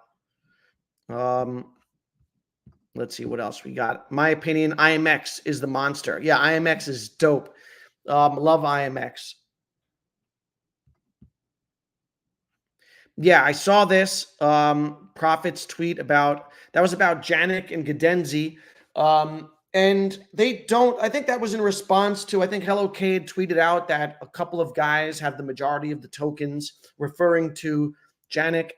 Let's see what else we got. My opinion, IMX is the monster. Yeah, IMX is dope. Love IMX. Yeah, I saw this Profits tweet about that was about Janik and Gadenzi. And they don't, I think that was in response to, I think Hello Cade tweeted out that a couple of guys have the majority of the tokens, referring to Janik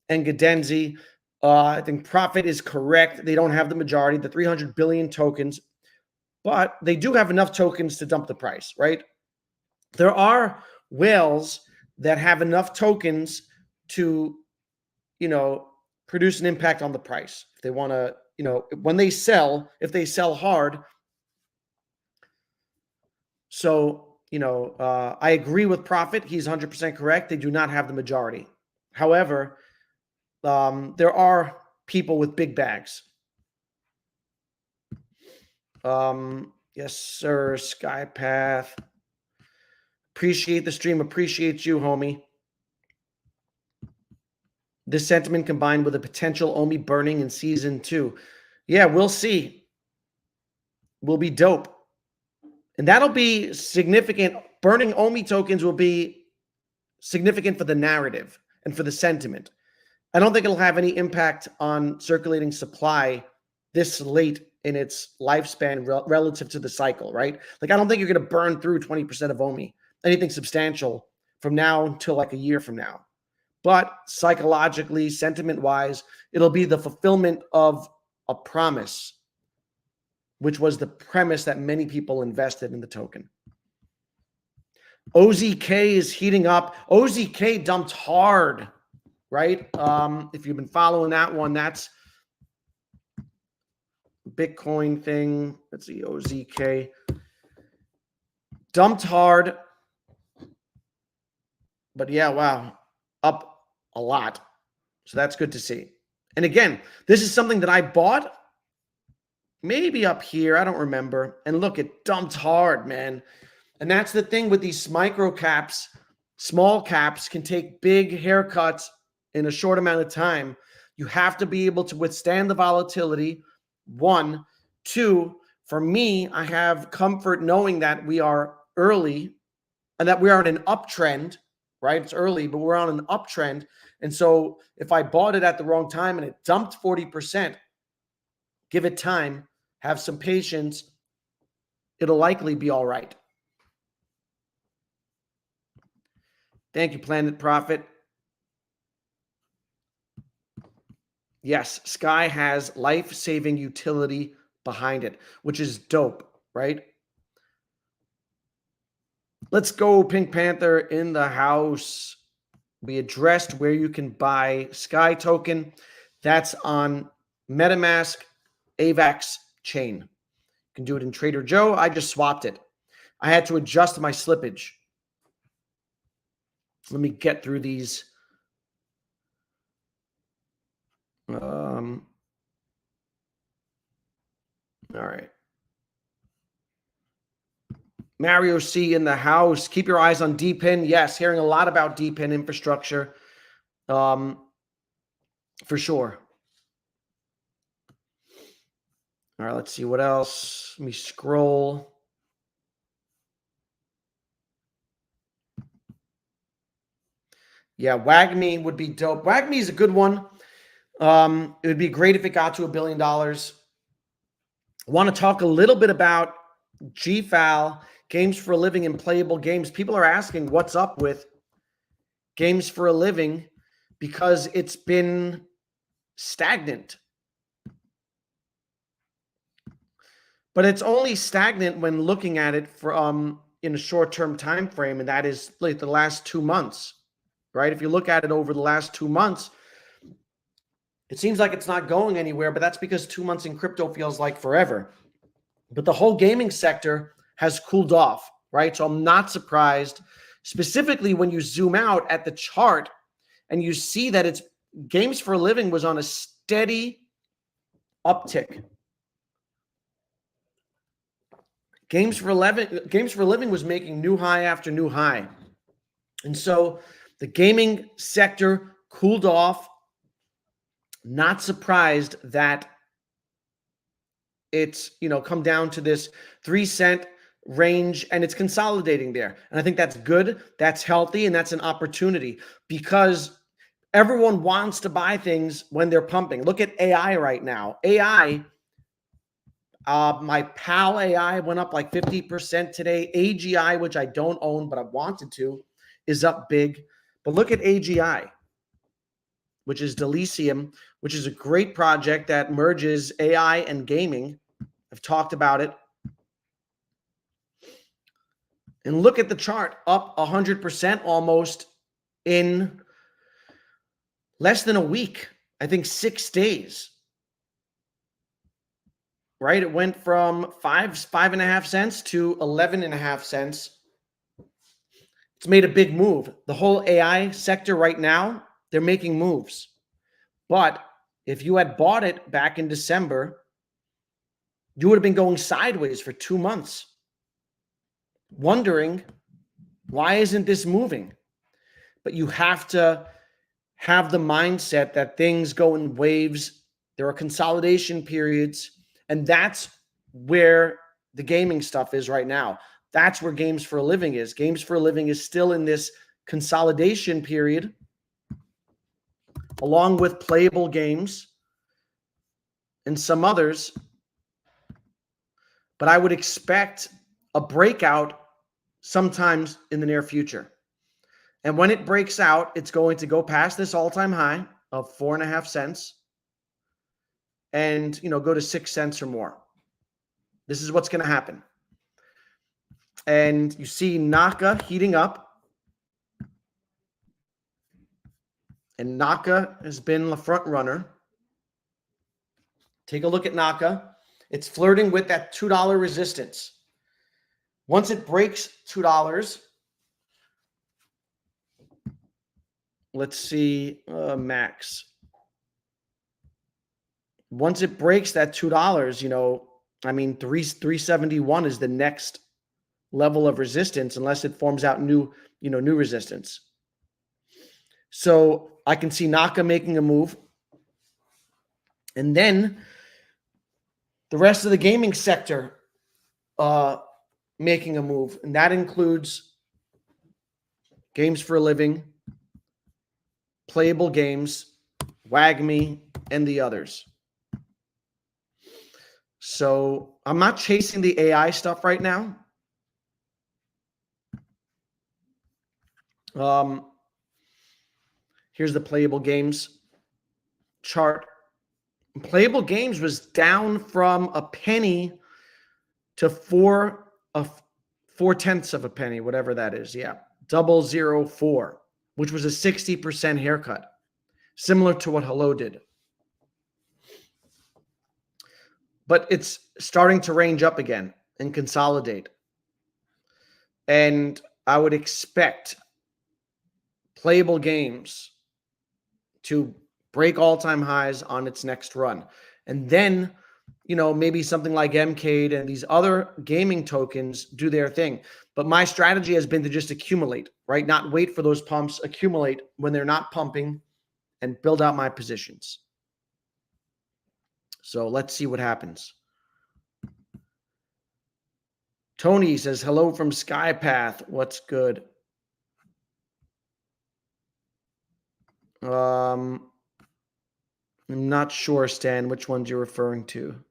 and Gadenzi. I think Profit is correct. They don't have the majority, the 300 billion tokens, but they do have enough tokens to dump the price, right? There are whales that have enough tokens to, produce an impact on the price. If they want to, when they sell, if they sell hard. So, I agree with Profit. He's 100% correct. They do not have the majority. However, there are people with big bags. Yes, sir. Skypath. Appreciate the stream. Appreciate you, homie. This sentiment combined with a potential OMI burning in season 2. Yeah, we'll see. Will be dope. And that'll be significant. Burning OMI tokens will be significant for the narrative and for the sentiment. I don't think it'll have any impact on circulating supply this late in its lifespan relative to the cycle, right? Like, I don't think you're going to burn through 20% of OMI, anything substantial from now until like a year from now. But psychologically, sentiment-wise, it'll be the fulfillment of a promise, which was the premise that many people invested in the token. OZK is heating up. OZK dumped hard, right? If you've been following that one, that's Bitcoin thing. Let's see, OZK. Dumped hard. But yeah, wow. Up a lot. So that's good to see. And again, this is something that I bought maybe up here. I don't remember. And look, it dumped hard, man. And that's the thing with these micro caps. Small caps can take big haircuts in a short amount of time. You have to be able to withstand the volatility. One. Two, for me, I have comfort knowing that we are early and that we are in an uptrend, right? It's early, but we're on an uptrend. And so if I bought it at the wrong time and it dumped 40%, give it time, have some patience. It'll likely be all right. Thank you, Planet Profit. Yes, Sky has life-saving utility behind it, which is dope, right? Let's go, Pink Panther in the house. We addressed where you can buy Sky token. That's on MetaMask AVAX chain. You can do it in Trader Joe. I just swapped it. I had to adjust my slippage. Let me get through these. All right. Mario C in the house. Keep your eyes on DPIN. Yes, hearing a lot about DPIN infrastructure. For sure. All right, let's see what else. Let me scroll. Yeah, WAGMI would be dope. WAGMI is a good one. It would be great if it got to $1 billion. I want to talk a little bit about GFAL, Games for a Living and Playable Games. People are asking what's up with Games for a Living because it's been stagnant. But it's only stagnant when looking at it from in a short-term time frame, and that is like the last 2 months, right? If you look at it over the last 2 months, it seems like it's not going anywhere, but that's because 2 months in crypto feels like forever. But the whole gaming sector has cooled off, right? So I'm not surprised, specifically when you zoom out at the chart and you see that it's Games for a Living was on a steady uptick. Games for a Living was making new high after new high. And so the gaming sector cooled off. Not surprised that it's, come down to this 3-cent range and it's consolidating there. And I think that's good. That's healthy. And that's an opportunity because everyone wants to buy things when they're pumping. Look at AI right now. AI, my PAL AI went up like 50% today. AGI, which I don't own, but I wanted to, is up big. But look at AGI, which is Delicium, which is a great project that merges AI and gaming. I've talked about it. And look at the chart, up 100% almost in less than a week. I think 6 days. Right? It went from 5.5 cents to 11.5 cents. It's made a big move. The whole AI sector right now, they're making moves. But if you had bought it back in December, you would have been going sideways for 2 months, wondering, why isn't this moving? But you have to have the mindset that things go in waves. There are consolidation periods, and that's where the gaming stuff is right now. That's where Games for a Living is. Games for a Living is still in this consolidation period, along with playable games and some others. But I would expect a breakout sometimes in the near future. And when it breaks out, it's going to go past this all-time high of 4.5 cents and, go to 6 cents or more. This is what's going to happen. And you see Naka heating up. And Naka has been the front runner. Take a look at Naka. It's flirting with that $2 resistance. Once it breaks $2, let's see, max. Once it breaks that $2, I mean, 371 is the next level of resistance unless it forms out new resistance. So I can see Naka making a move. And then the rest of the gaming sector making a move. And that includes Games for a Living, Playable Games, WAGMI, and the others. So I'm not chasing the AI stuff right now. Here's the Playable Games chart. Playable Games was down from a penny to 4/4 of a penny, whatever that is. Yeah, 0.004, which was a 60% haircut, similar to what Hello did. But it's starting to range up again and consolidate. And I would expect Playable Games to break all-time highs on its next run. And then, maybe something like Mcade and these other gaming tokens do their thing. But my strategy has been to just accumulate, right? Not wait for those pumps, accumulate when they're not pumping and build out my positions. So let's see what happens. Tony says, hello from Skypath. What's good? I'm not sure, Stan, which ones you're referring to.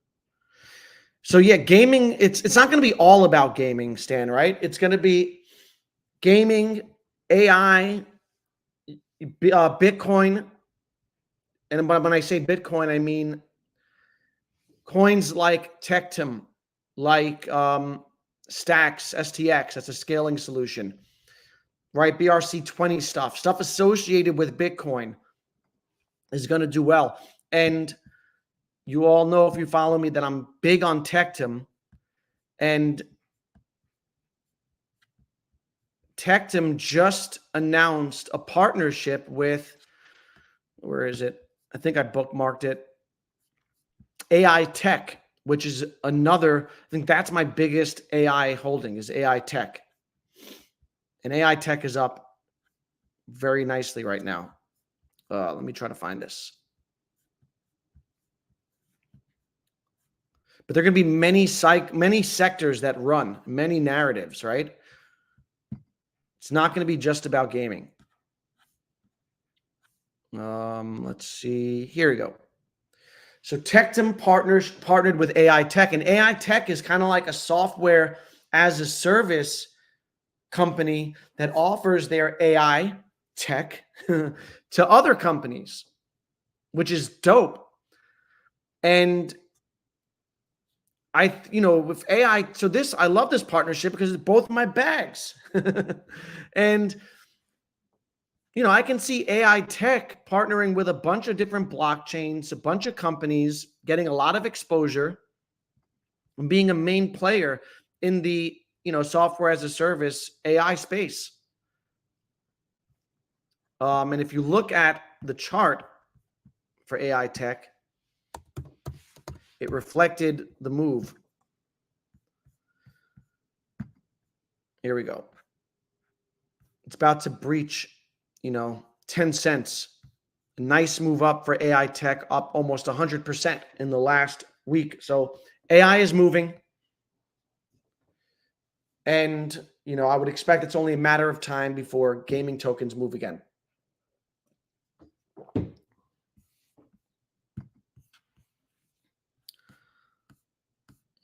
So yeah, gaming, it's not going to be all about gaming, Stan, right? It's going to be gaming, AI, Bitcoin. And when I say Bitcoin, I mean coins like Tectum, like Stacks, STX, that's a scaling solution, right? BRC20 stuff associated with Bitcoin is going to do well. And you all know, if you follow me, that I'm big on Tectum. And Tectum just announced a partnership with, where is it? I think I bookmarked it. AITECH, which is another, I think that's my biggest AI holding, is AITECH. And AITECH is up very nicely right now. Let me try to find this. But there are going to be many sectors that run, many narratives, right? It's not going to be just about gaming. Let's see. Here we go. So Tectum partnered with AITECH, and AITECH is kind of like a software as a service company that offers their AI tech to other companies, which is dope. And with AI, so I love this partnership because it's both my bags. And, I can see AITECH partnering with a bunch of different blockchains, a bunch of companies, getting a lot of exposure and being a main player in the, software as a service AI space. And if you look at the chart for AITECH, it reflected the move. Here we go. It's about to breach, 10 cents. A nice move up for AITECH, up almost 100% in the last week. So AI is moving. And, I would expect it's only a matter of time before gaming tokens move again.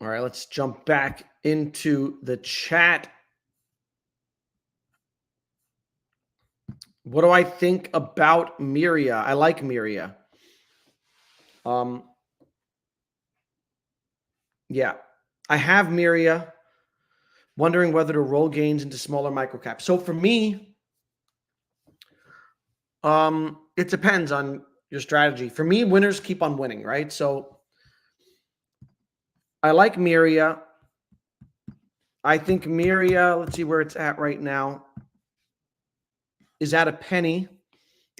All right, let's jump back into the chat. What do I think about Miria? I like Miria. Yeah, I have Miria. Wondering whether to roll gains into smaller microcaps. So for me, it depends on your strategy. For me, winners keep on winning, right? So I like Miria. I think Miria, let's see where it's at right now, is at a penny.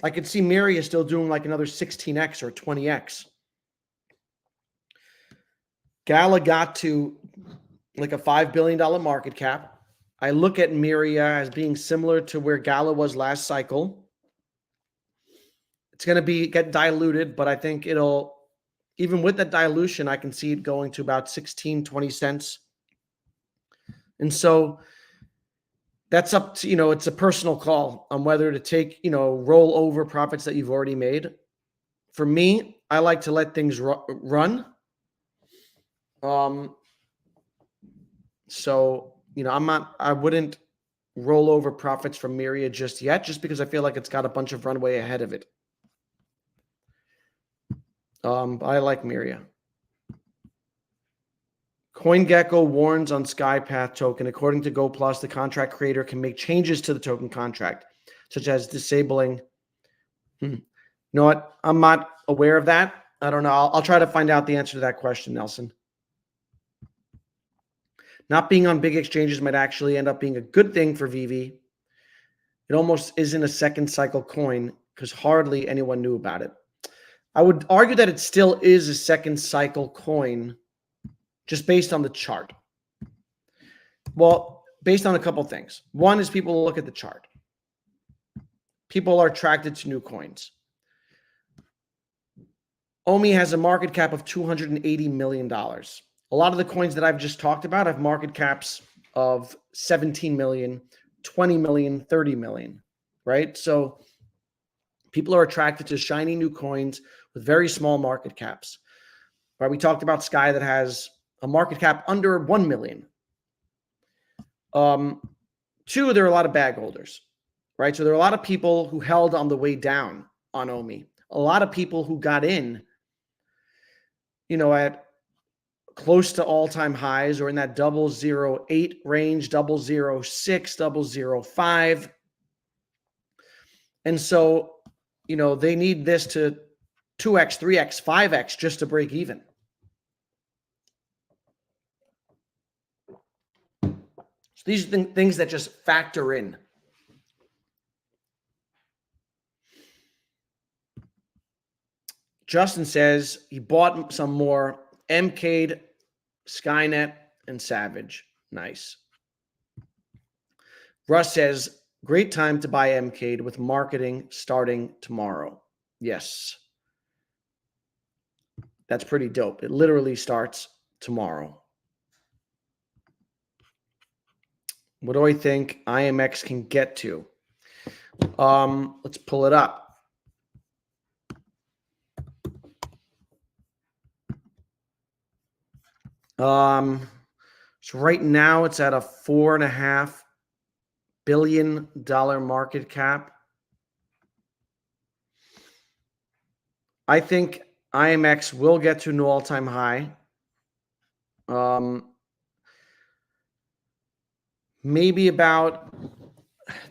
I could see Miria still doing like another 16x or 20x. Gala got to like a $5 billion market cap. I look at Myria as being similar to where Gala was last cycle. It's going to get diluted, but I think it'll, even with that dilution, I can see it going to about 16, 20 cents. And so that's up to, it's a personal call on whether to take, roll over profits that you've already made. For me, I like to let things run. So, I wouldn't roll over profits from Myria just yet, just because I feel like it's got a bunch of runway ahead of it. I like Myria. CoinGecko warns on SkyPath token. According to GoPlus, the contract creator can make changes to the token contract, such as disabling. You know what? I'm not aware of that. I don't know. I'll try to find out the answer to that question, Nelson. Not being on big exchanges might actually end up being a good thing for VeVe. It almost isn't a second cycle coin because hardly anyone knew about it. I would argue that it still is a second cycle coin just based on the chart. Well, based on a couple things. One is people look at the chart. People are attracted to new coins. OMI has a market cap of $280 million. A lot of the coins that I've just talked about have market caps of 17 million, 20 million, 30 million, right? So people are attracted to shiny new coins with very small market caps. Right? We talked about Sky that has a market cap under 1 million. Two, there are a lot of bag holders, right? So there are a lot of people who held on the way down on OMI. A lot of people who got in, at close to all-time highs or in that 008 range, 006, 005. And so, they need this to 2x, 3x, 5x just to break even. So these are things that just factor in. Justin says he bought some more Mcade, Skynet, and Savage. Nice. Russ says, great time to buy Mcade with marketing starting tomorrow. Yes. That's pretty dope. It literally starts tomorrow. What do I think IMX can get to? Let's pull it up. So right now it's at a $4.5 billion market cap. I think IMX will get to an all-time high. Maybe about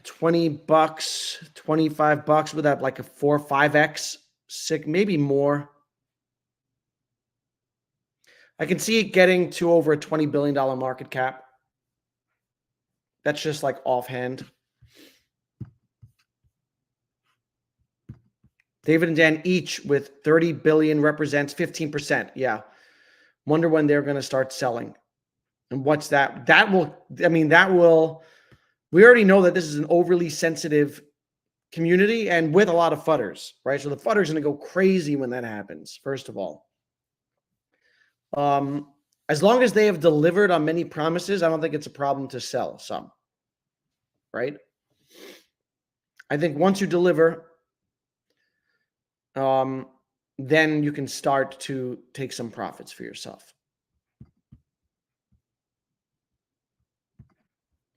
$20, $25 with that like a 4 or 5x, maybe more. I can see it getting to over a $20 billion market cap. That's just like offhand. David and Dan each with 30 billion represents 15%. Yeah. Wonder when they're going to start selling. And what's that? We already know that this is an overly sensitive community and with a lot of fudders, right? So the fudders are going to go crazy when that happens, first of all. As long as they have delivered on many promises, I don't think it's a problem to sell some, right? I think once you deliver, then you can start to take some profits for yourself.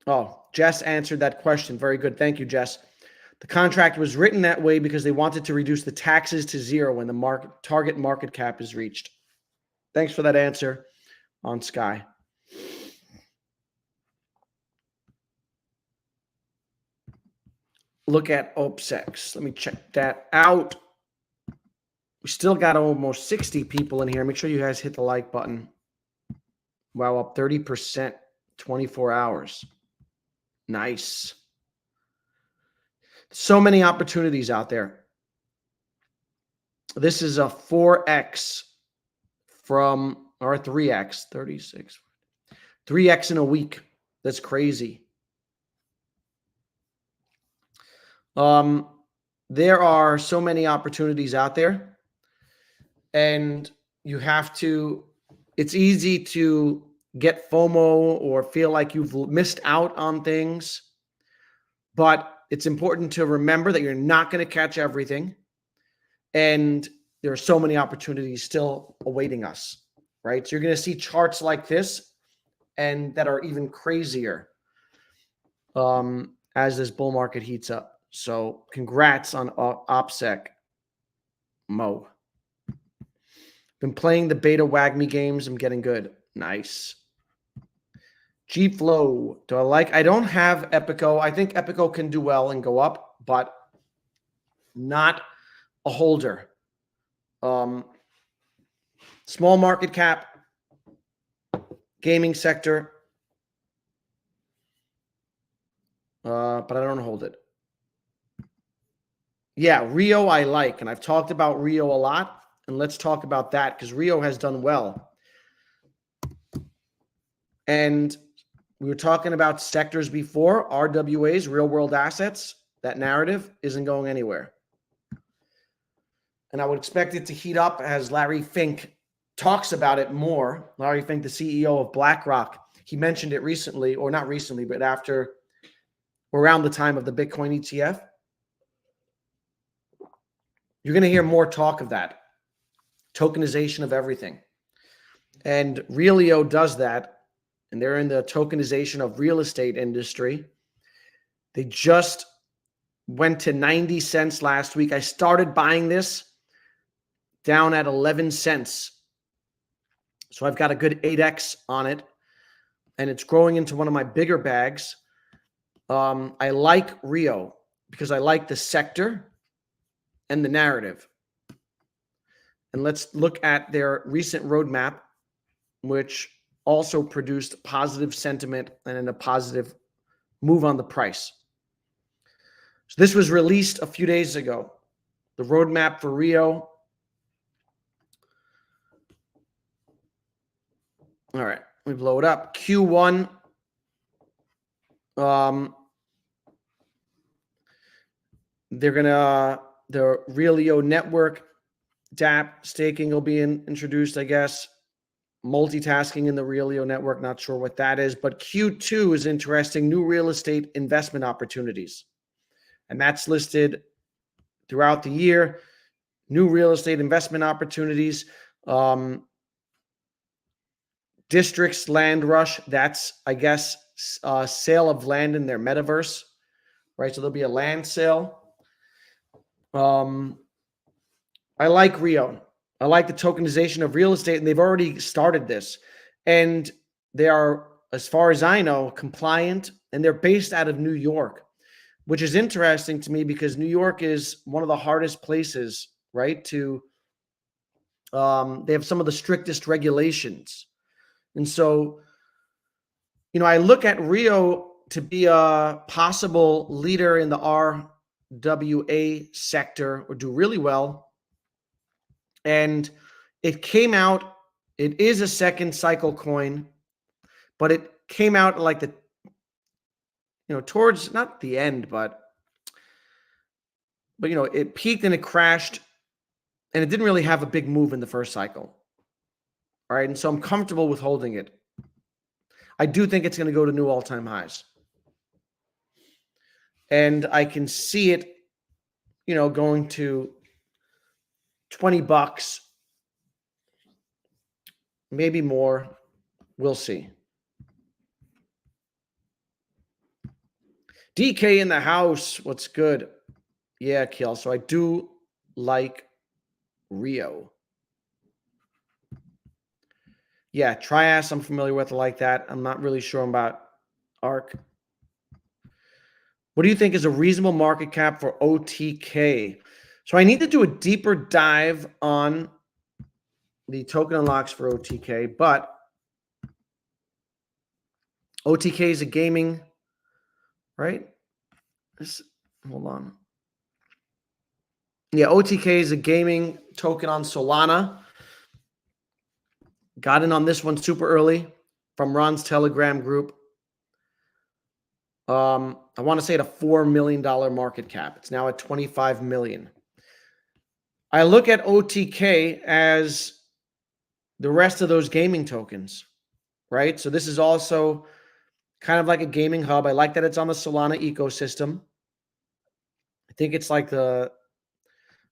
Oh, Jess answered that question. Very good. Thank you, Jess. The contract was written that way because they wanted to reduce the taxes to zero when the target market cap is reached. Thanks for that answer on Sky. Look at OPSEX. Let me check that out. We still got almost 60 people in here. Make sure you guys hit the like button. Wow, up 30%, 24 hours. Nice. So many opportunities out there. This is a 4x from or 3x, 36. 3x in a week. That's crazy. There are so many opportunities out there, and you have to, it's easy to get FOMO or feel like you've missed out on things, but it's important to remember that you're not going to catch everything, and there are so many opportunities still awaiting us, right? So you're going to see charts like this and that are even crazier as this bull market heats up. So congrats on OPSEC, Mo. Been playing the beta WAGMI games. I'm getting good. Nice. G Flow. Do I like? I don't have Epico. I think Epico can do well and go up, but not a holder. Small market cap, gaming sector, but I don't hold it. Yeah, Rio I like, and I've talked about Rio a lot, and let's talk about that because Rio has done well. And we were talking about sectors before, RWAs, real world assets. That narrative isn't going anywhere. And I would expect it to heat up as Larry Fink talks about it more. Larry Fink, the CEO of BlackRock, he mentioned it recently, or not recently, but after, around the time of the Bitcoin ETF. You're going to hear more talk of that. Tokenization of everything. And Relio does that. And they're in the tokenization of real estate industry. They just went to 90 cents last week. I started buying this down at 11 cents. So I've got a good 8x on it. And it's growing into one of my bigger bags. I like Rio because I like the sector and the narrative. And let's look at their recent roadmap, which also produced positive sentiment and a positive move on the price. So this was released a few days ago. The roadmap for Rio. All right, let me blow it up. Q1. The Relio network DApp staking will be introduced, I guess. Multitasking in the Relio network, not sure what that is, but Q2 is interesting. New real estate investment opportunities. And that's listed throughout the year. New real estate investment opportunities. Districts land rush. That's, I guess, sale of land in their metaverse, right? So there'll be a land sale. I like Rio. I like the tokenization of real estate, and they've already started this. And they are, as far as I know, compliant, and they're based out of New York, which is interesting to me because New York is one of the hardest places, right? To they have some of the strictest regulations. And so, I look at Rio to be a possible leader in the RWA sector or do really well. And it came out, it is a second cycle coin, but it came out like towards not the end, but it peaked and it crashed and it didn't really have a big move in the first cycle. All right. And so I'm comfortable with holding it. I do think it's going to go to new all-time highs. And I can see it, going to $20, maybe more. We'll see. DK in the house. What's good? Yeah, Kiel. So I do like Rio. Yeah, Trias I'm familiar with. I like that. I'm not really sure about ARC. What do you think is a reasonable market cap for OTK? So I need to do a deeper dive on the token unlocks for OTK, but OTK is a gaming, right? Hold on. Yeah, OTK is a gaming token on Solana. Got in on this one super early from Ron's Telegram group. I want to say at a $4 million market cap. It's now at 25 million. I look at OTK as the rest of those gaming tokens, right? So this is also kind of like a gaming hub. I like that it's on the Solana ecosystem. I think it's like from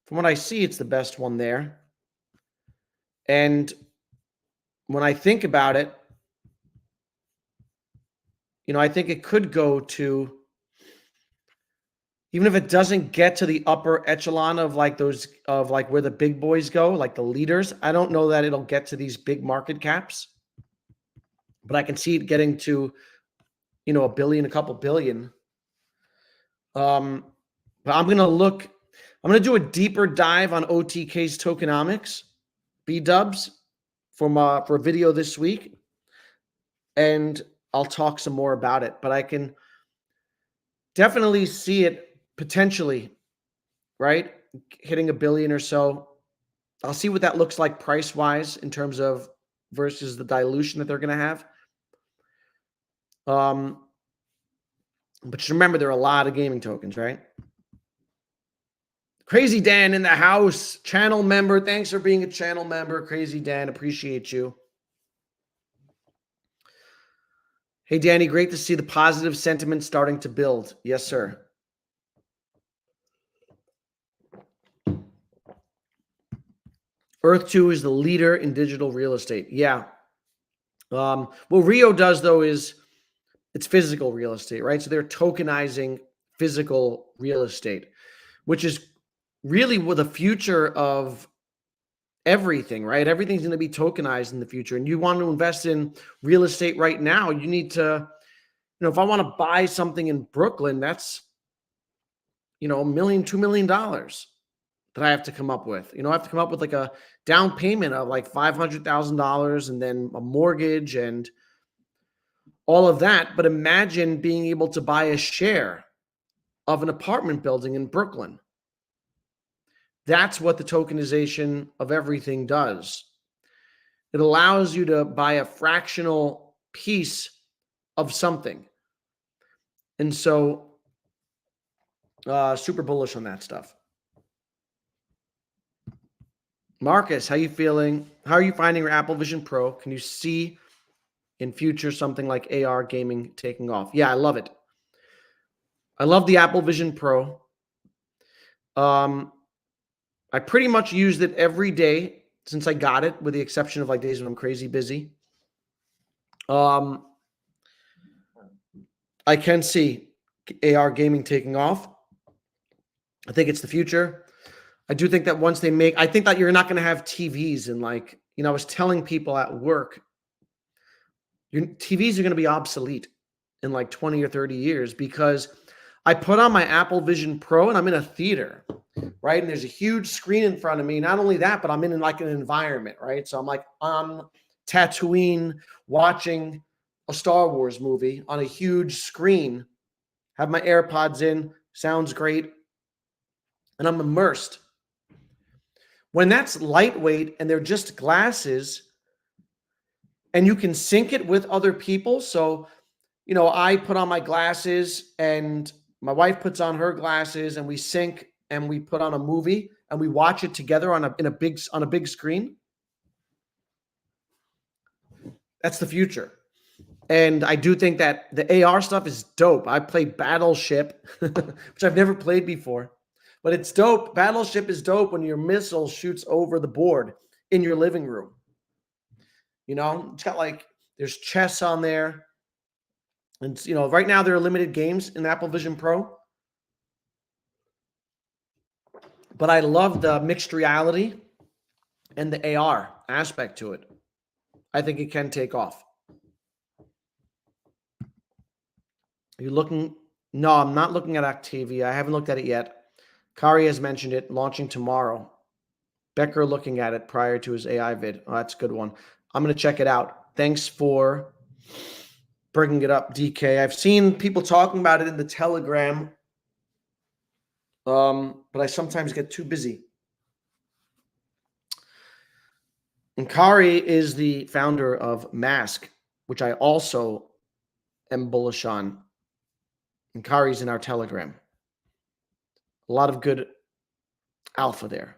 what I see, it's the best one there. And when I think about it, I think it could go to, even if it doesn't get to the upper echelon of like where the big boys go, like the leaders, I don't know that it'll get to these big market caps, but I can see it getting to, a billion, a couple billion. But I'm going to do a deeper dive on OTK's tokenomics, B-dubs, for a video this week. And I'll talk some more about it, but I can definitely see it potentially, right? Hitting a billion or so. I'll see what that looks like price-wise in terms of versus the dilution that they're going to have. But just remember, there are a lot of gaming tokens, right? Crazy Dan in the house, channel member. Thanks for being a channel member, Crazy Dan. Appreciate you. Hey, Danny, great to see the positive sentiment starting to build. Yes, sir. Earth 2 is the leader in digital real estate. Yeah. What Rio does, though, is it's physical real estate, right? So they're tokenizing physical real estate, which is really the future of everything, right? Everything's going to be tokenized in the future. And you want to invest in real estate right now, you need to, if I want to buy something in Brooklyn, that's, $1 million, $2 million that I have to come up with. I have to come up with like a down payment of like $500,000 and then a mortgage and all of that. But imagine being able to buy a share of an apartment building in Brooklyn. That's what the tokenization of everything does. It allows you to buy a fractional piece of something. And so, super bullish on that stuff. Marcus, how you feeling? How are you finding your Apple Vision Pro? Can you see in future something like AR gaming taking off? Yeah, I love it. I love the Apple Vision Pro. I pretty much used it every day since I got it, with the exception of like days when I'm crazy busy. I can see AR gaming taking off. I think it's the future. I do think that once I think that you're not going to have TVs and like, I was telling people at work, your TVs are going to be obsolete in like 20 or 30 years, because I put on my Apple Vision Pro and I'm in a theater, right? And there's a huge screen in front of me. Not only that, but I'm in like an environment, right? So I'm like on Tatooine watching a Star Wars movie on a huge screen, have my AirPods in, sounds great, and I'm immersed. When that's lightweight and they're just glasses and you can sync it with other people. So, I put on my glasses and my wife puts on her glasses and we sync and we put on a movie and we watch it together on a big screen. That's the future. And I do think that the AR stuff is dope. I played Battleship, which I've never played before, but it's dope. Battleship is dope when your missile shoots over the board in your living room. It's got like, there's chess on there. And, right now there are limited games in Apple Vision Pro. But I love the mixed reality and the AR aspect to it. I think it can take off. Are you looking? No, I'm not looking at Octavia. I haven't looked at it yet. Kari has mentioned it, launching tomorrow. Becker looking at it prior to his AI vid. Oh, that's a good one. I'm going to check it out. Thanks for bringing it up, DK. I've seen people talking about it in the Telegram, but I sometimes get too busy. Kari is the founder of MASQ, which I also am bullish on. And Kari's in our Telegram. A lot of good alpha there.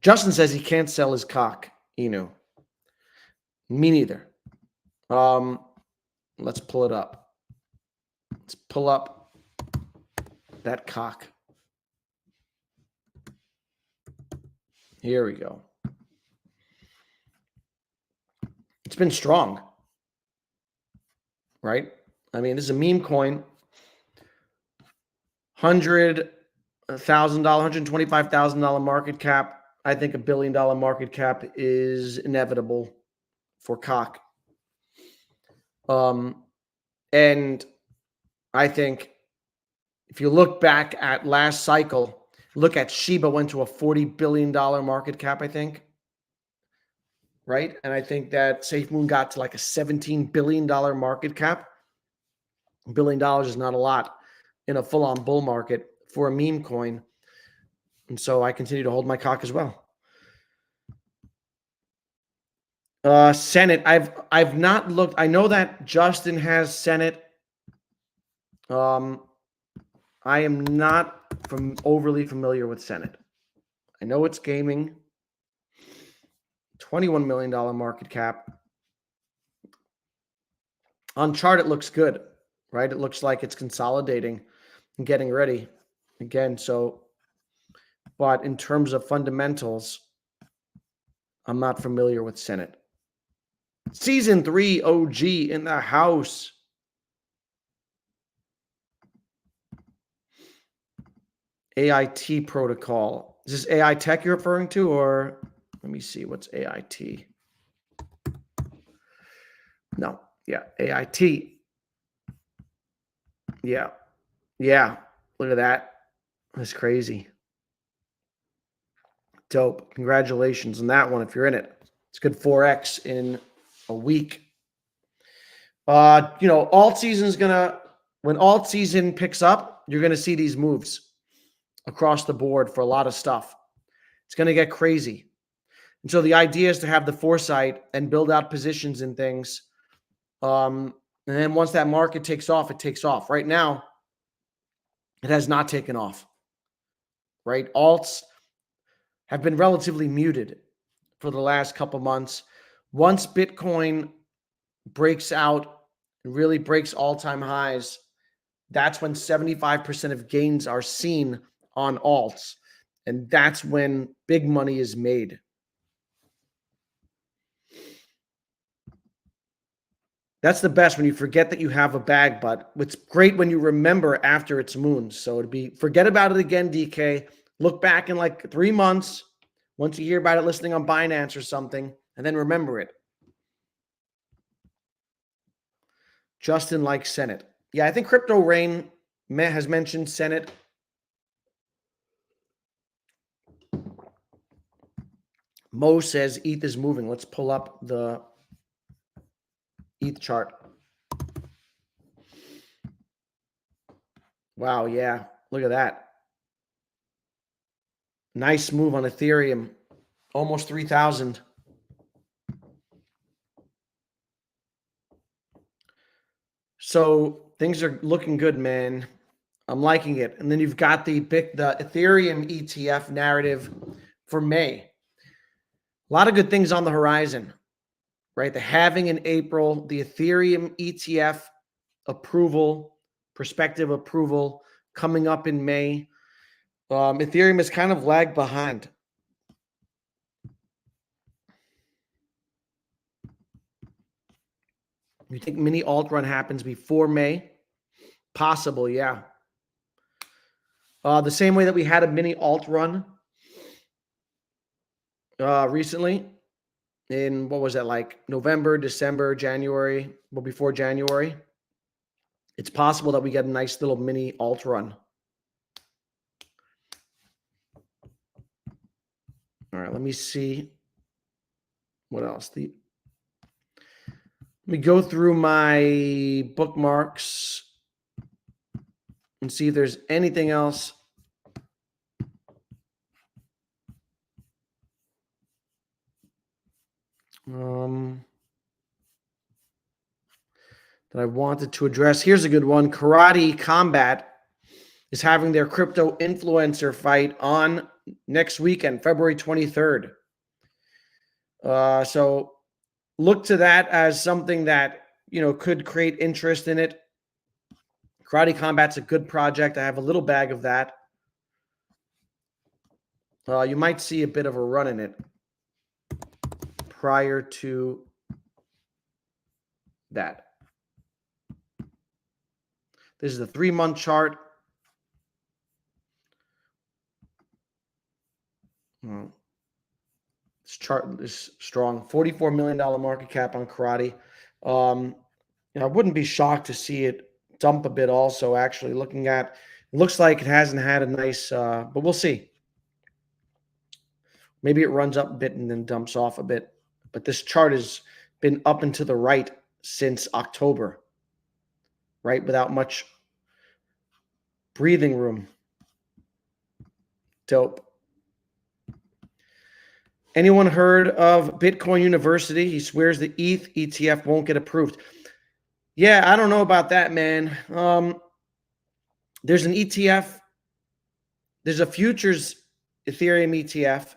Justin says he can't sell his cock, Inu. Me neither. Let's pull it up. Let's pull up that cock. Here we go. It's been strong, right? I mean, this is a meme coin. $100,000, $125,000 market cap. I think $1 billion market cap is inevitable for cock. And I think if you look back at last cycle, look at Shiba went to a $40 billion market cap, I think. Right? And I think that SafeMoon got to like a $17 billion market cap. $1 billion is not a lot in a full-on bull market for a meme coin. And so I continue to hold my cock as well. Senate, I've not looked. I know that Justin has Senate. I am not overly familiar with Senate. I know it's gaming. $21 million market cap. On chart, it looks good, right? It looks like it's consolidating and getting ready again. So, but in terms of fundamentals, I'm not familiar with Senate. Season 3 OG in the house. AIT protocol. Is this AITECH you're referring to, or let me see, what's AIT? No, yeah, AIT. Yeah, look at that. That's crazy. Dope. Congratulations on that one if you're in it. It's good 4x in a week. Alt season is when alt season picks up, you're gonna see these moves across the board for a lot of stuff. It's gonna get crazy. And so the idea is to have the foresight and build out positions in things. And then once that market takes off, it takes off. Right now, it has not taken off. Right? Alts have been relatively muted for the last couple months. Once Bitcoin breaks out and really breaks all-time highs, that's when 75% of gains are seen on alts. And that's when big money is made. That's the best, when you forget that you have a bag, but it's great when you remember after it's moons. So it'd be, forget about it again, DK. Look back in like 3 months, once you hear about it listing on Binance or something, and then remember it. Justin likes Senate. Yeah, I think Crypto Rain has mentioned Senate. Mo says ETH is moving. Let's pull up the ETH chart. Wow, yeah. Look at that. Nice move on Ethereum. Almost 3,000. So things are looking good, man. I'm liking it. And then you've got the Ethereum ETF narrative for May. A lot of good things on the horizon, right? The halving in April, the Ethereum ETF approval, prospective approval coming up in May. Ethereum is kind of lagged behind. You think mini alt run happens before May? Possible, yeah. The same way that we had a mini alt run recently in, what was that, like November, December, January, well, before January. It's possible that we get a nice little mini alt run. All right, let me see. What else? Let me go through my bookmarks and see if there's anything else. that I wanted to address. Here's a good one. Karate Combat is having their crypto influencer fight on next weekend, February 23rd. So look to that as something that, could create interest in it. Karate Combat's a good project. I have a little bag of that. You might see a bit of a run in it prior to that. This is the 3-month chart. This chart is strong. $44 million market cap on Karate. I wouldn't be shocked to see it dump a bit also, actually. It looks like it hasn't had a nice, but we'll see. Maybe it runs up a bit and then dumps off a bit. But this chart has been up and to the right since October, right? Without much breathing room. Dope. Anyone heard of Bitcoin University? He swears the ETH ETF won't get approved. Yeah, I don't know about that, man. There's an ETF. There's a futures Ethereum ETF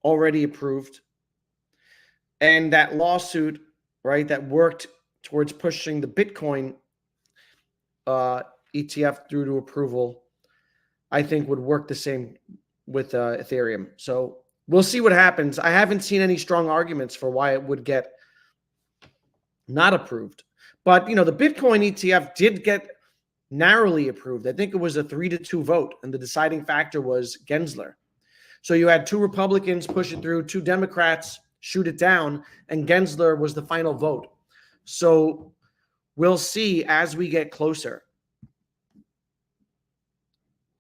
already approved. And that lawsuit, right, that worked towards pushing the Bitcoin ETF through to approval, I think would work the same with Ethereum. So we'll see what happens. I haven't seen any strong arguments for why it would get not approved. But, the Bitcoin ETF did get narrowly approved. I think it was a 3-2 vote, and the deciding factor was Gensler. So you had 2 Republicans push it through, 2 Democrats shoot it down, and Gensler was the final vote. So we'll see as we get closer.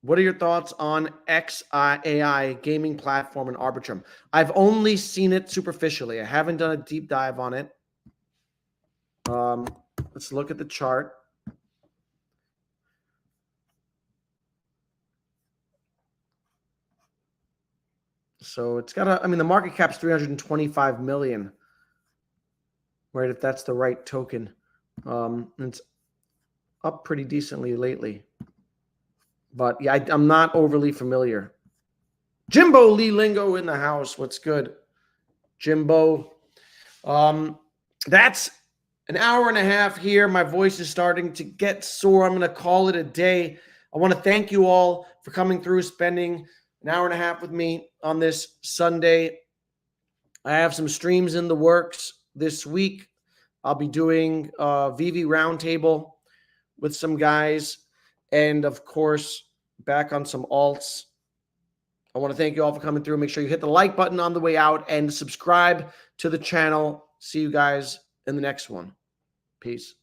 What are your thoughts on XAI gaming platform and Arbitrum? I've only seen it superficially. I haven't done a deep dive on it. Let's look at the chart. So it's got the market cap's 325 million, right? If that's the right token. It's up pretty decently lately. But yeah, I'm not overly familiar. Jimbo Lee Lingo in the house. What's good, Jimbo? That's an hour and a half here. My voice is starting to get sore. I'm going to call it a day. I want to thank you all for coming through, spending an hour and a half with me on this Sunday. I have some streams in the works this week. I'll be doing a VeVe roundtable with some guys, and of course, back on some alts. I want to thank you all for coming through. Make sure you hit the like button on the way out and subscribe to the channel. See you guys in the next one. Peace.